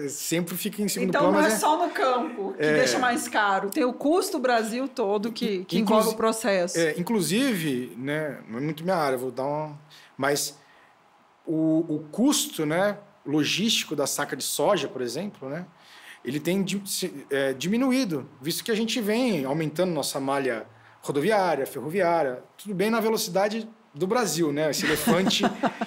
sempre fica em segundo plano. Então não é só no campo que deixa mais caro, tem o custo Brasil todo que envolve o processo. Inclusive, né, não é muito minha área, vou dar mas o custo, né, logístico da saca de soja, por exemplo, né, ele tem diminuído, visto que a gente vem aumentando nossa malha rodoviária, ferroviária, tudo bem na velocidade do Brasil, né? Esse elefante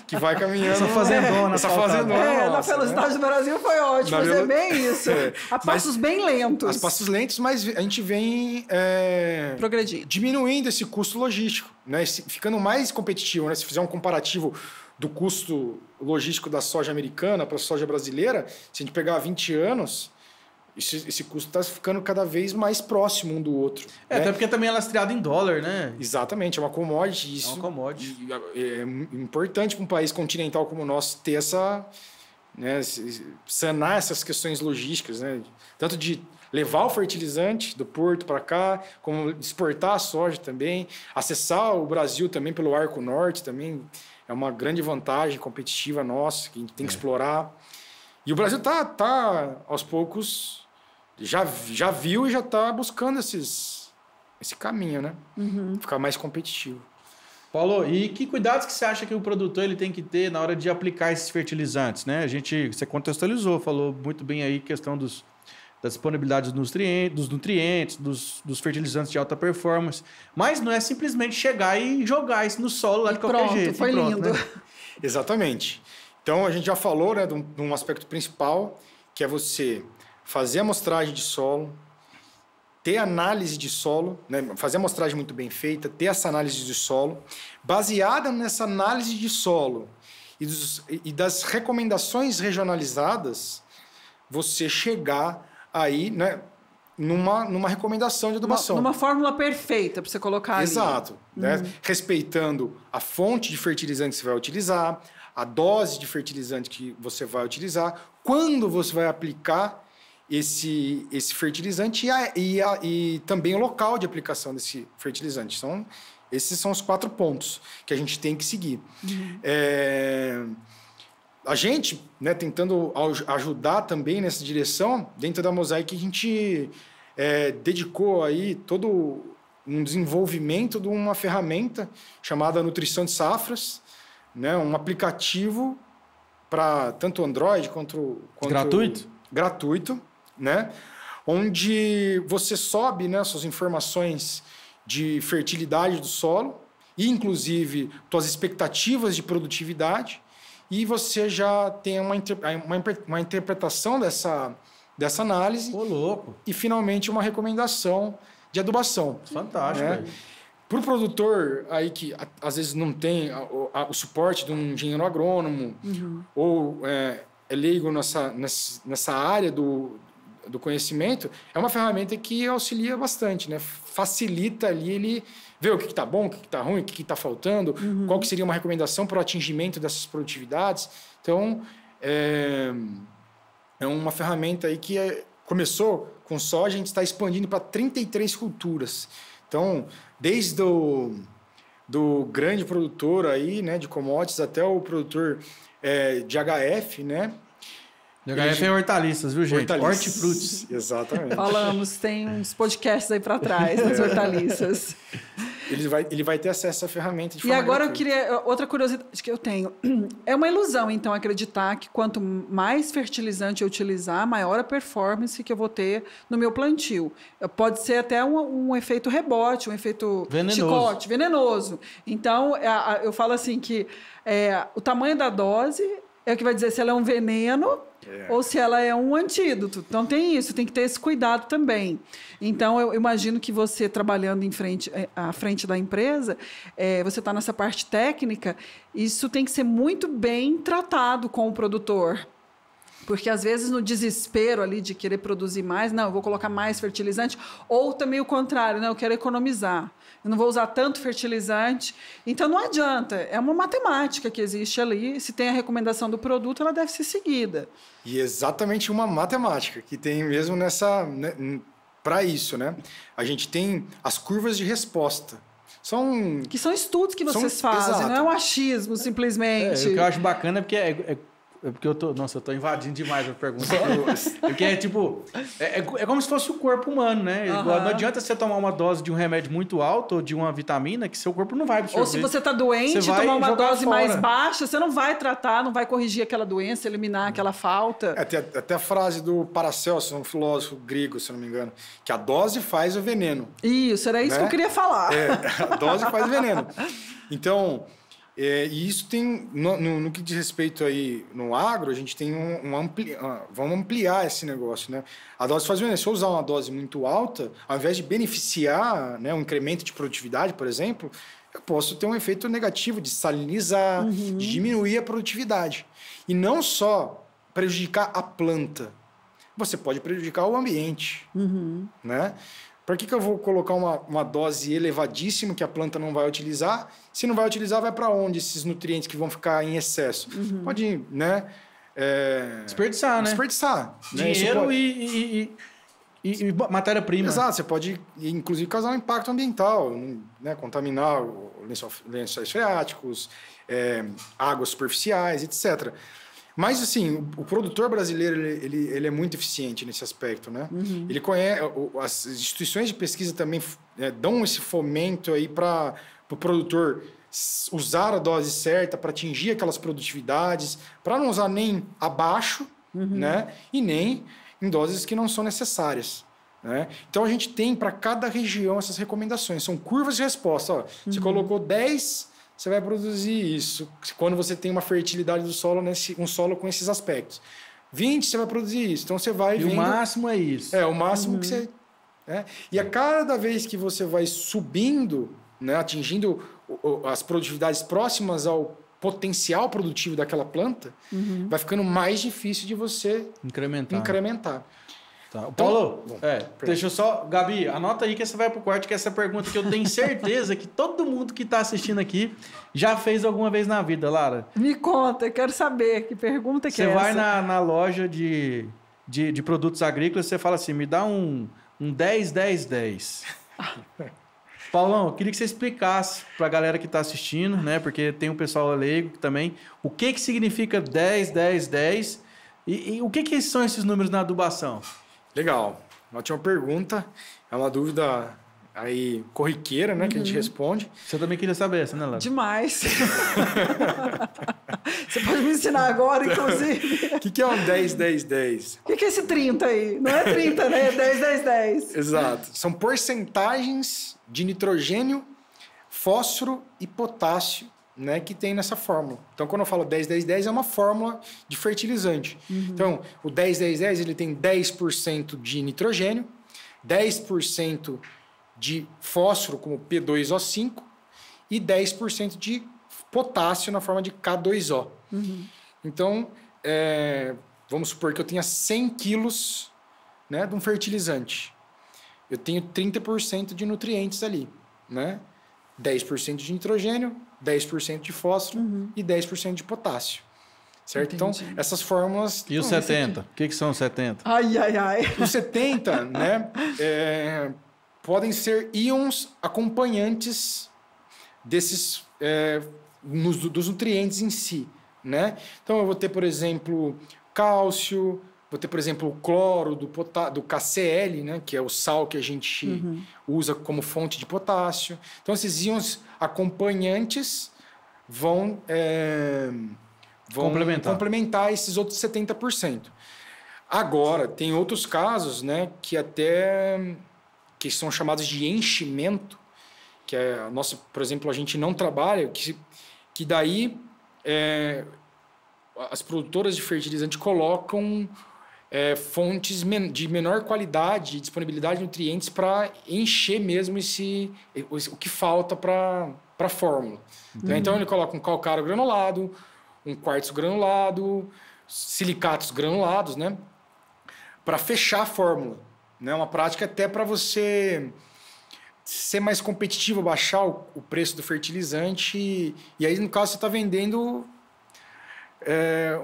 que vai caminhando. Essa fazendona. Na velocidade do Brasil foi ótimo, mas é bem isso. A passos bem lentos. A passos lentos, mas a gente vem progredindo, diminuindo esse custo logístico, né? Ficando mais competitivo, né? Se fizer um comparativo do custo logístico da soja americana para a soja brasileira, se a gente pegar 20 anos... Esse custo está ficando cada vez mais próximo um do outro. Né? Até porque também é lastreado em dólar, né? Exatamente, é uma commodity. Isso é uma commodity. É importante para um país continental como o nosso ter sanar essas questões logísticas, né? Tanto de levar o fertilizante do porto para cá, como exportar a soja também, acessar o Brasil também pelo Arco Norte também é uma grande vantagem competitiva nossa que a gente tem que explorar. E o Brasil tá aos poucos já viu e já está buscando esse caminho, né? Ficar mais competitivo. Paulo, e que cuidados que você acha que o produtor ele tem que ter na hora de aplicar esses fertilizantes, né? Você contextualizou, falou muito bem aí a questão da disponibilidade dos nutrientes, dos fertilizantes de alta performance, mas não é simplesmente chegar e jogar isso no solo lá de qualquer jeito. Foi lindo. Né? Exatamente. Então, a gente já falou, né, de um aspecto principal, que é você fazer a amostragem de solo, ter análise de solo, né? Fazer a amostragem muito bem feita, ter essa análise de solo, baseada nessa análise de solo e das recomendações regionalizadas, você chegar aí, né, numa recomendação de adubação. Numa fórmula perfeita para você colocar ali. Exato. Né? Respeitando a fonte de fertilizante que você vai utilizar, a dose de fertilizante que você vai utilizar, quando você vai aplicar esse fertilizante e também o local de aplicação desse fertilizante. Esses são os 4 pontos que a gente tem que seguir. A gente, né, tentando ajudar também nessa direção, dentro da Mosaic, a gente dedicou aí todo um desenvolvimento de uma ferramenta chamada Nutrição de Safras, né, um aplicativo para tanto Android quanto gratuito, né, onde você sobe, né, suas informações de fertilidade do solo e, inclusive, suas expectativas de produtividade, e você já tem uma interpretação dessa análise. Ô, louco. E, finalmente, uma recomendação de adubação. Fantástico. Né? Para o produtor aí que, às vezes, não tem o suporte de um engenheiro agrônomo ou é leigo nessa área do conhecimento, é uma ferramenta que auxilia bastante, né? Facilita ali ele ver o que está bom, o que está ruim, o que está faltando, qual que seria uma recomendação para o atingimento dessas produtividades. Então, é uma ferramenta aí que começou com soja, a gente está expandindo para 33 culturas. Então, desde do grande produtor aí, né, de commodities até o produtor de HF, né? HF é hortaliças, viu, gente? Hortifrutis. Exatamente. Falamos, tem uns podcasts aí para trás, das hortaliças. Ele vai ter acesso à ferramenta de forma E agora gratuita. eu queria... Outra curiosidade que eu tenho. É uma ilusão, então, acreditar que quanto mais fertilizante eu utilizar, maior a performance que eu vou ter no meu plantio. Pode ser até um efeito rebote, um efeito chicote, venenoso. Então, eu falo assim que o tamanho da dose é o que vai dizer se ela é um veneno ou se ela é um antídoto. Então, tem isso, tem que ter esse cuidado também. Então, eu imagino que você, trabalhando à frente da empresa, você está nessa parte técnica, isso tem que ser muito bem tratado com o produtor. Porque, às vezes, no desespero ali de querer produzir mais, não, eu vou colocar mais fertilizante, ou também o contrário, não, eu quero economizar, eu não vou usar tanto fertilizante. Então, não adianta, é uma matemática que existe ali, se tem a recomendação do produto, ela deve ser seguida. E exatamente uma matemática que tem mesmo para isso, né? A gente tem as curvas de resposta. Que são estudos que vocês fazem, exato. Não é um achismo, simplesmente. O que eu acho bacana é porque eu tô invadindo demais a pergunta. Porque é como se fosse o corpo humano, né? Não adianta você tomar uma dose de um remédio muito alto ou de uma vitamina que seu corpo não vai absorver. Ou se você está doente, tomar uma dose mais baixa, você não vai tratar, não vai corrigir aquela doença, eliminar aquela falta. Até a frase do Paracelso, um filósofo grego, se não me engano, que a dose faz o veneno. Isso, era isso, né? Que eu queria falar. A dose faz o veneno. Então... e isso tem, no que diz respeito aí no agro, a gente tem vamos ampliar esse negócio, né? A dose faz veneno. Se eu usar uma dose muito alta, ao invés de beneficiar, né, um incremento de produtividade, por exemplo, eu posso ter um efeito negativo de salinizar, de diminuir a produtividade. E não só prejudicar a planta, você pode prejudicar o ambiente, né? Para que eu vou colocar uma dose elevadíssima que a planta não vai utilizar? Se não vai utilizar, vai para onde esses nutrientes que vão ficar em excesso? Pode, né? Desperdiçar, né? Desperdiçar. Dinheiro e matéria-prima. Exato. Você pode, inclusive, causar um impacto ambiental, né? Contaminar lençóis freáticos, águas superficiais, etc. Mas, assim, o produtor brasileiro ele é muito eficiente nesse aspecto, né? Ele conhece, as instituições de pesquisa também dão esse fomento aí para o produtor usar a dose certa para atingir aquelas produtividades, para não usar nem abaixo, né? E nem em doses que não são necessárias, né? Então, a gente tem para cada região essas recomendações. São curvas de resposta. Ó, você colocou 10... Você vai produzir isso quando você tem uma fertilidade do solo, um solo com esses aspectos. 20, você vai produzir isso. Então, você vai vendo... o máximo é isso. O máximo que você né? E a cada vez que você vai subindo, né, atingindo as produtividades próximas ao potencial produtivo daquela planta, vai ficando mais difícil de você incrementar. Tá. Paulo, deixa eu só... Gabi, anota aí que essa vai pro corte, que essa pergunta que eu tenho certeza que todo mundo que está assistindo aqui já fez alguma vez na vida, Lara. Me conta, eu quero saber que pergunta que é essa. Você vai na loja de produtos agrícolas, você fala assim, me dá um 10, 10, 10. Paulão, eu queria que você explicasse para a galera que está assistindo, né? Porque tem um pessoal leigo também, o que significa 10, 10, 10 e o que são esses números na adubação? Legal. Uma ótima pergunta. É uma dúvida aí corriqueira, né? Que a gente responde. Você também queria saber essa, né, Lara? Demais. Você pode me ensinar agora, inclusive. O que é um 10, 10, 10? O que é esse 30 aí? Não é 30, né? É 10, 10, 10. Exato. São porcentagens de nitrogênio, fósforo e potássio, né, que tem nessa fórmula. Então, quando eu falo 10, 10, 10, é uma fórmula de fertilizante. Então, o 10, 10, 10, ele tem 10% de nitrogênio, 10% de fósforo, como P2O5, e 10% de potássio na forma de K2O. Então, vamos supor que eu tenha 100 quilos, né, de um fertilizante. Eu tenho 30% de nutrientes ali, né? 10% de nitrogênio, 10% de fósforo e 10% de potássio. Certo? Entendi. Então, essas fórmulas... E os 70? O que são os 70? Ai, ai, ai. Os 70, né, podem ser íons acompanhantes desses, dos nutrientes em si, né? Então, eu vou ter, por exemplo, cálcio, vou ter, por exemplo, o cloro do KCl, né, que é o sal que a gente usa como fonte de potássio. Então, esses íons acompanhantes vão complementar esses outros 70%. Agora, tem outros casos, né, que são chamados de enchimento, que é a nossa, por exemplo, a gente não trabalha, que daí as produtoras de fertilizante colocam fontes de menor qualidade e disponibilidade de nutrientes para encher mesmo o que falta para a fórmula. Então, ele coloca um calcário granulado, um quartzo granulado, silicatos granulados, né, para fechar a fórmula. É uma prática até para você ser mais competitivo, baixar o preço do fertilizante. E aí, no caso, você está vendendo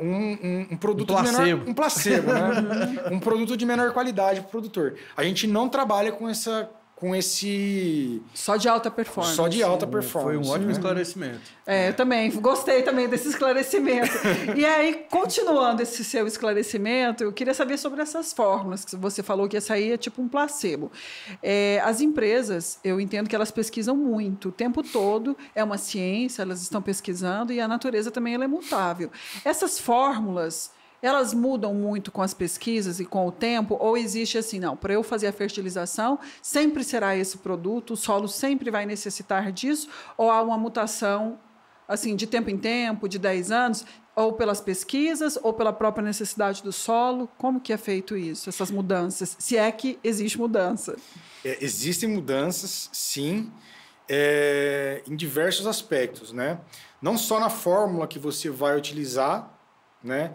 um produto de menor... Um placebo, né? Um produto de menor qualidade para o produtor. A gente não trabalha com esse... Só de alta performance. Só de alta performance. Foi um ótimo esclarecimento. Eu também gostei também desse esclarecimento. E aí, continuando esse seu esclarecimento, eu queria saber sobre essas fórmulas que você falou que essa aí é tipo um placebo. As empresas, eu entendo que elas pesquisam muito, o tempo todo é uma ciência, elas estão pesquisando e a natureza também ela é mutável. Essas fórmulas... elas mudam muito com as pesquisas e com o tempo? Ou existe assim, não, para eu fazer a fertilização, sempre será esse produto, o solo sempre vai necessitar disso? Ou há uma mutação, assim, de tempo em tempo, de 10 anos, ou pelas pesquisas, ou pela própria necessidade do solo? Como que é feito isso, essas mudanças? Se é que existe mudança. Existem mudanças, sim, em diversos aspectos, né? Não só na fórmula que você vai utilizar, né?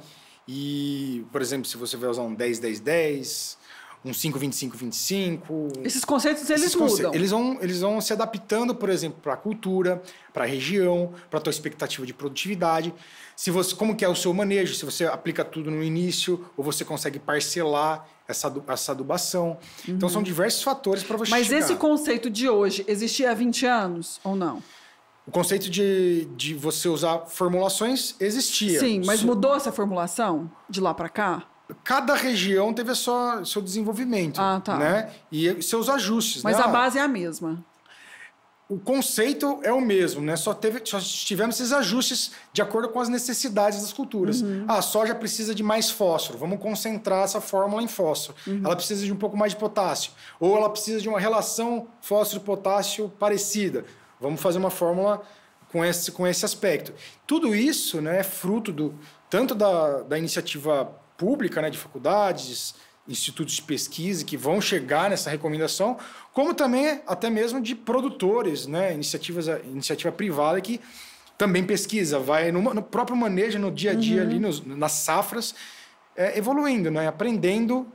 E, por exemplo, se você vai usar um 10, 10, 10, um 5, 25, 25... Esses conceitos, eles mudam. Eles vão se adaptando, por exemplo, para a cultura, para a região, para a tua expectativa de produtividade. Como que é o seu manejo, se você aplica tudo no início, ou você consegue parcelar essa adubação. Então, são diversos fatores para você chegar. Mas esse conceito de hoje existia há 20 anos ou não? O conceito de você usar formulações existia. Sim, mas mudou essa formulação de lá para cá? Cada região teve seu desenvolvimento, né? E seus ajustes. Mas a base é a mesma. O conceito é o mesmo, né? Só tivemos esses ajustes de acordo com as necessidades das culturas. A soja precisa de mais fósforo, vamos concentrar essa fórmula em fósforo. Ela precisa de um pouco mais de potássio. Ou ela precisa de uma relação fósforo-potássio parecida. Vamos fazer uma fórmula com esse aspecto. Tudo isso, né, é fruto tanto da iniciativa pública, né, de faculdades, institutos de pesquisa que vão chegar nessa recomendação, como também até mesmo de produtores, né? Iniciativa privada que também pesquisa, vai no próprio manejo, no dia a dia, ali nas safras, evoluindo, né? Aprendendo,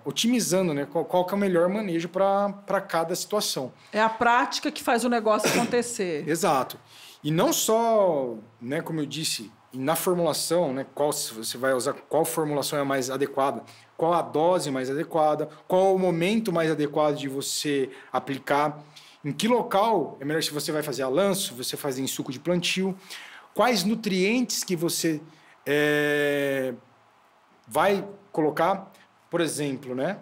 otimizando, né? Qual que é o melhor manejo para cada situação. É a prática que faz o negócio acontecer. Exato. E não só, né, como eu disse, na formulação, né, qual você vai usar, qual formulação é mais adequada, qual a dose mais adequada, qual o momento mais adequado de você aplicar, em que local é melhor, se você vai fazer a lanço, se você fazer em suco de plantio, quais nutrientes que você vai colocar. Por exemplo, né,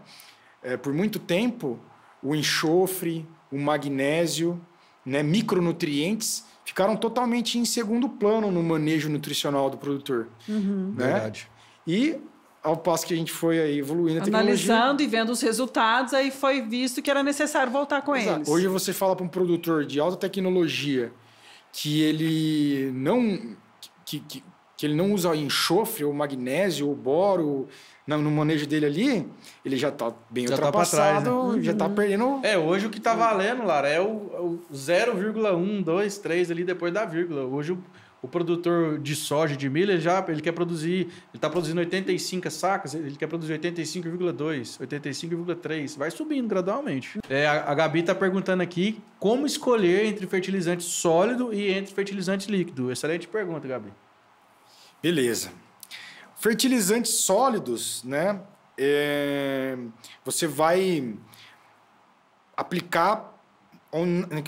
por muito tempo, o enxofre, o magnésio, né, micronutrientes ficaram totalmente em segundo plano no manejo nutricional do produtor. Né? Verdade. E, ao passo que a gente foi aí evoluindo a analisando e vendo os resultados, aí foi visto que era necessário voltar com eles. Hoje você fala para um produtor de alta tecnologia que ele não, que ele não usa enxofre, ou magnésio, ou boro no manejo dele ali, ele já está bem ultrapassado, tá trás, né? Já está perdendo... Hoje o que está valendo, Lara, é o 0,1, 2, 3 ali depois da vírgula. Hoje o produtor de soja, de milho, ele quer produzir, ele está produzindo 85 sacas, ele quer produzir 85,2, 85,3, vai subindo gradualmente. A Gabi está perguntando aqui como escolher entre fertilizante sólido e entre fertilizante líquido. Excelente pergunta, Gabi. Beleza. Fertilizantes sólidos, né? Você vai aplicar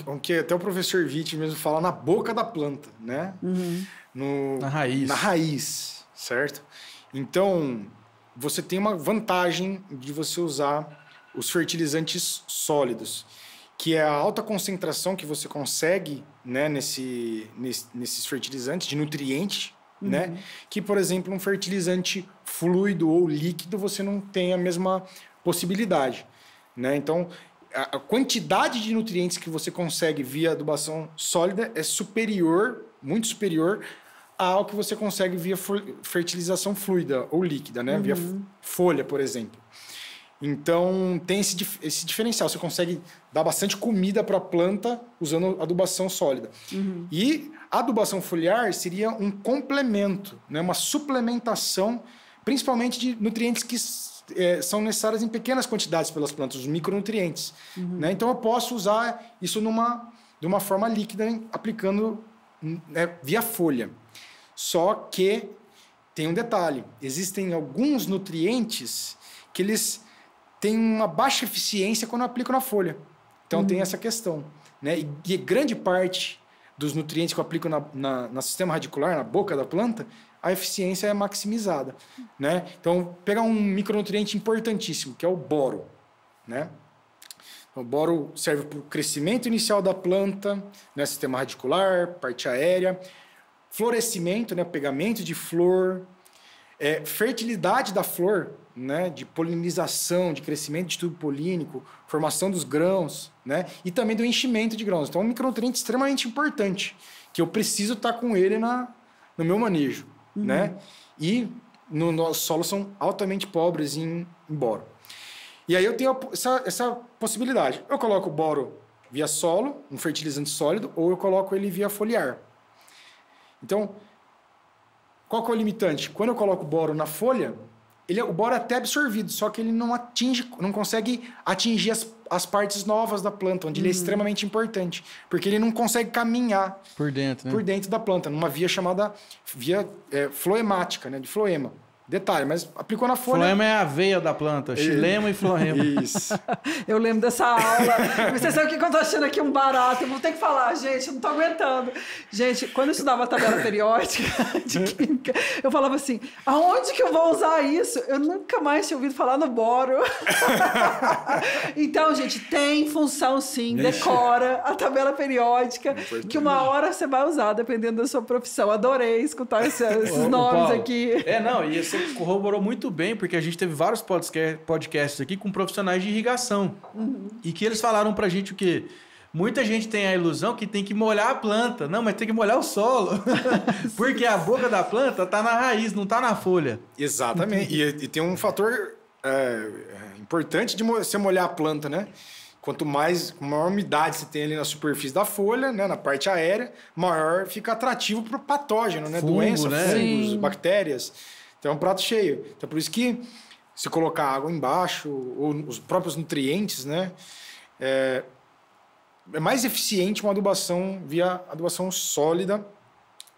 o que até o professor Witt mesmo fala, na boca da planta, né? Na raiz. Na raiz, certo? Então, você tem uma vantagem de você usar os fertilizantes sólidos, que é a alta concentração que você consegue, né, nesses fertilizantes de nutrientes, né? Que, por exemplo, um fertilizante fluido ou líquido você não tem a mesma possibilidade, né? Então, a quantidade de nutrientes que você consegue via adubação sólida é superior, muito superior ao que você consegue via fertilização fluida ou líquida, né? Via folha, por exemplo. Então, tem esse diferencial. Você consegue dar bastante comida para a planta usando adubação sólida. E a adubação foliar seria um complemento, né? Uma suplementação, principalmente de nutrientes que são necessários em pequenas quantidades pelas plantas, os micronutrientes. Né? Então, eu posso usar isso de uma forma líquida, aplicando, né, via folha. Só que tem um detalhe. Existem alguns nutrientes que eles têm uma baixa eficiência quando eu aplico na folha. Então, tem essa questão. Né? E grande parte dos nutrientes que eu aplico no sistema radicular, na boca da planta, a eficiência é maximizada. Né? Então, pegar um micronutriente importantíssimo, que é o boro. Né? O boro serve para o crescimento inicial da planta, né? Sistema radicular, parte aérea, florescimento, né? Pegamento de flor, fertilidade da flor, né? De polinização, de crescimento de tubo polínico, formação dos grãos, né? E também do enchimento de grãos. Então, é um micronutriente extremamente importante, que eu preciso estar com ele no meu manejo. Né? E no nosso solo são altamente pobres em boro. E aí eu tenho essa possibilidade. Eu coloco o boro via solo, um fertilizante sólido, ou eu coloco ele via foliar. Então, qual que é o limitante? Quando eu coloco o boro na folha, o boro é até absorvido, só que ele não consegue atingir as partes novas da planta, onde ele é extremamente importante, porque ele não consegue caminhar por dentro, né? Por dentro da planta, numa via chamada via floemática, né? De floema. Detalhe, mas aplicou na folha... Floema é a veia da planta, xilema e floema. Isso. Eu lembro dessa aula. Você sabe o que eu tô achando aqui um barato? Eu vou ter que falar, gente, eu não tô aguentando. Gente, quando eu estudava a tabela periódica de química, eu falava assim, aonde que eu vou usar isso? Eu nunca mais tinha ouvido falar no boro. Então, gente, tem função sim, decora a tabela periódica, que uma hora você vai usar, dependendo da sua profissão. Adorei escutar esses nomes Paulo, aqui. E você corroborou muito bem, porque a gente teve vários podcasts aqui com profissionais de irrigação. E que eles falaram pra gente o quê? Muita gente tem a ilusão que tem que molhar a planta. Não, mas tem que molhar o solo. Porque a boca da planta tá na raiz, não tá na folha. Exatamente. E tem um fator importante de você molhar a planta, né? Quanto maior umidade você tem ali na superfície da folha, né, na parte aérea, maior fica atrativo para o patógeno, né? Fungo, Doença, né? fungos, Sim. bactérias. Então é um prato cheio. Então por isso que se colocar água embaixo, ou os próprios nutrientes, né? É mais eficiente uma adubação via adubação sólida,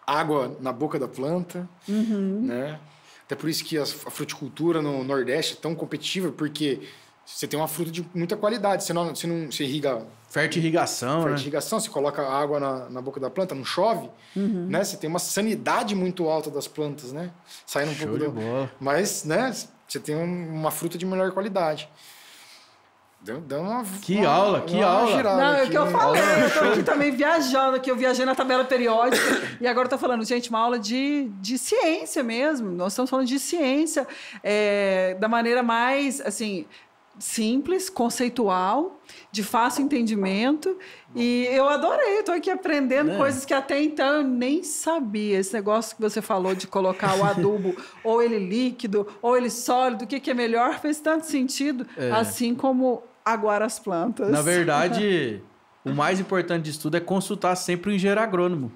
água na boca da planta, né? Até por isso que a fruticultura no Nordeste é tão competitiva, porque você tem uma fruta de muita qualidade. Você não irriga Fertirrigação, né? fertirrigação, você coloca água na boca da planta, não chove, né? Você tem uma sanidade muito alta das plantas, né? Saindo um Show pouco de bola. Mas, né? Você tem uma fruta de melhor qualidade. Dá uma Que aula. girada Não, é o aqui, que eu né? falei, eu tô aqui também viajando, que eu viajei na tabela periódica e agora eu tô falando, gente, uma aula de ciência mesmo. Nós estamos falando de ciência da maneira mais, assim, simples, conceitual, de fácil entendimento. E eu adorei, eu tô aqui aprendendo coisas que até então eu nem sabia. Esse negócio que você falou de colocar o adubo, ou ele líquido, ou ele sólido, o que é melhor, fez tanto sentido, assim como aguar as plantas. Na verdade, o mais importante disso tudo é consultar sempre o engenheiro agrônomo.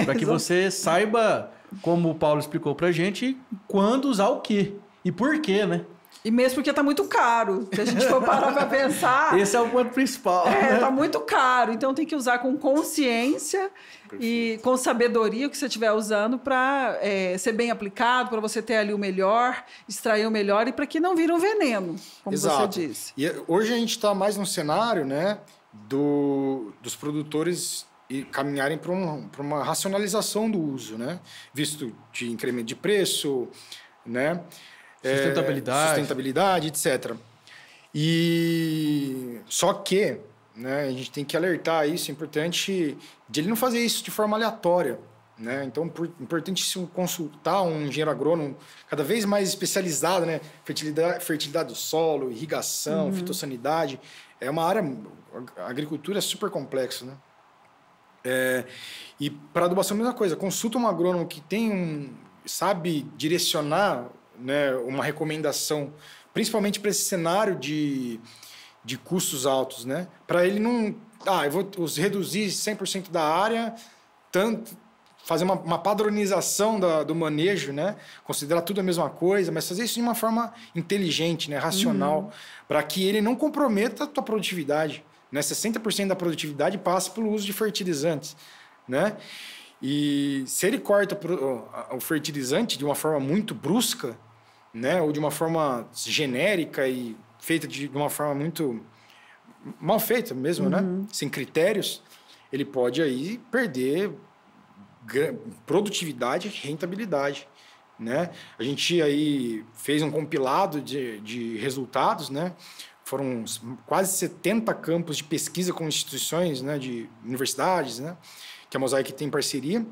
Para que você saiba, como o Paulo explicou pra gente, quando usar o quê. E por quê, né? E mesmo porque tá muito caro. Se a gente for parar para pensar, Esse é o ponto principal. né? tá muito caro. Então tem que usar com consciência e com sabedoria o que você estiver usando para ser bem aplicado, para você ter ali o melhor, extrair o melhor e para que não vire um veneno, como você disse. E hoje a gente está mais no cenário, né, dos produtores caminharem para uma racionalização do uso, né, visto de incremento de preço, né, sustentabilidade, etc. E só que, né, a gente tem que alertar isso, é importante de ele não fazer isso de forma aleatória, né? Então, importantíssimo consultar um engenheiro agrônomo cada vez mais especializado, né? Fertilidade do solo, irrigação, fitossanidade. É uma área, a agricultura é super complexa, né? E para adubação a mesma coisa, consulta um agrônomo que sabe direcionar, né, uma recomendação, principalmente para esse cenário de custos altos, né? Para ele não... eu vou reduzir 100% da área, fazer uma padronização do manejo, né? Considerar tudo a mesma coisa, mas fazer isso de uma forma inteligente, né? Racional, para que ele não comprometa a tua produtividade, né? 60% da produtividade passa pelo uso de fertilizantes, né? E se ele corta o fertilizante de uma forma muito brusca, né, ou de uma forma genérica e feita de uma forma muito mal feita mesmo, né, sem critérios, ele pode aí perder produtividade e rentabilidade, né? A gente aí fez um compilado de resultados, né? Foram quase 70 campos de pesquisa com instituições, né, de universidades, né, que a Mosaic tem parceria.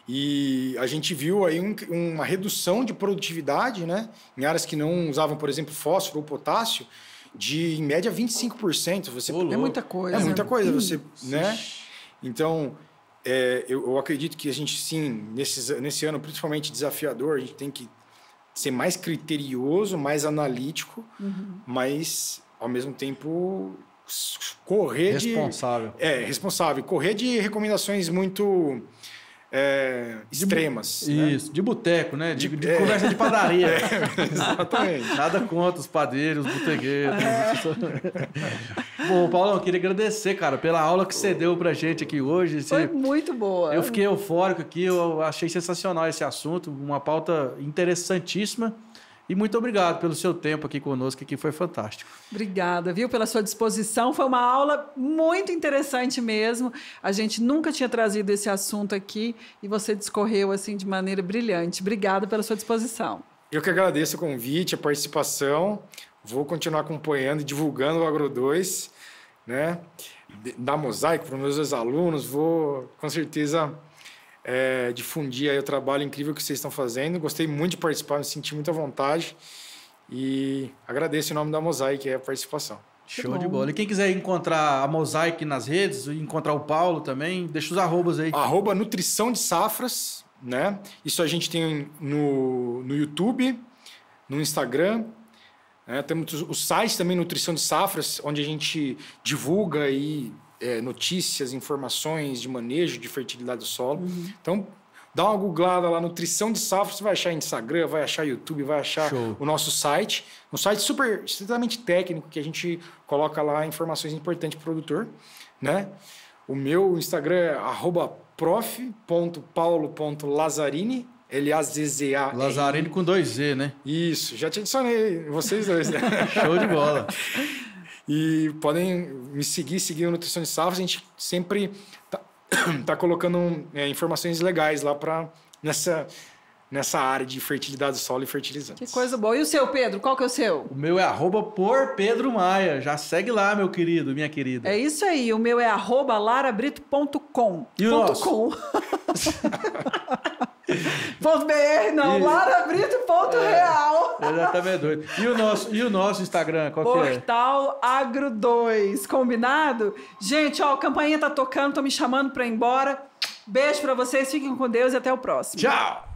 E a gente viu aí uma redução de produtividade, né, em áreas que não usavam, por exemplo, fósforo ou potássio, de, em média, 25%. É muita coisa. É muita coisa, né? Então, eu acredito que a gente, sim, nesse ano, principalmente desafiador, a gente tem que ser mais criterioso, mais analítico, mas, ao mesmo tempo, correr responsável. Correr de recomendações muito... extremas. Isso, né? De boteco, né? De conversa de padaria. Exatamente. Nada contra os padeiros, os botegueiros. Bom, Paulão, eu queria agradecer, cara, pela aula que você deu pra gente aqui hoje. Foi muito boa. Eu fiquei eufórico aqui, eu achei sensacional esse assunto, uma pauta interessantíssima. E muito obrigado pelo seu tempo aqui conosco, que foi fantástico. Obrigada, viu, pela sua disposição. Foi uma aula muito interessante mesmo. A gente nunca tinha trazido esse assunto aqui e você discorreu assim de maneira brilhante. Obrigada pela sua disposição. Eu que agradeço o convite, a participação. Vou continuar acompanhando e divulgando o Agro 2, né, da Mosaic para os meus alunos. Vou, com certeza... difundir aí o trabalho incrível que vocês estão fazendo. Gostei muito de participar, me senti muito à vontade e agradeço em nome da Mosaic a participação. Show de bola. E quem quiser encontrar a Mosaic nas redes, encontrar o Paulo também, deixa os arrobas aí. @nutrição de safras, né? Isso a gente tem no YouTube, no Instagram, Temos o site também, Nutrição de Safras, onde a gente divulga aí, notícias, informações de manejo de fertilidade do solo. Então, dá uma googlada lá, Nutrição de Safras, você vai achar Instagram, vai achar YouTube, vai achar o nosso site. Um site extremamente técnico, que a gente coloca lá informações importantes para o produtor, né? O meu Instagram é @prof.paulo.lazzarini, Lazzarini. Lazzarini com 2 Z, né? Isso, já te adicionei, vocês dois, né? Show de bola. E podem me seguir o Nutrição de Safras, a gente sempre tá colocando informações legais lá nessa área de fertilidade do solo e fertilizantes. Que coisa boa. E o seu, Pedro? Qual que é o seu? O meu é @porpedromaia. Já segue lá, meu querido, minha querida. É isso aí. O meu é @larabrito.com. E o nosso? .br, não. Larabrito.real. Já tá meio doido. E o nosso Instagram, qual que é? Portal Agro 2. Combinado? Gente, ó, a campainha tá tocando, tô me chamando pra ir embora. Beijo pra vocês, fiquem com Deus e até o próximo. Tchau!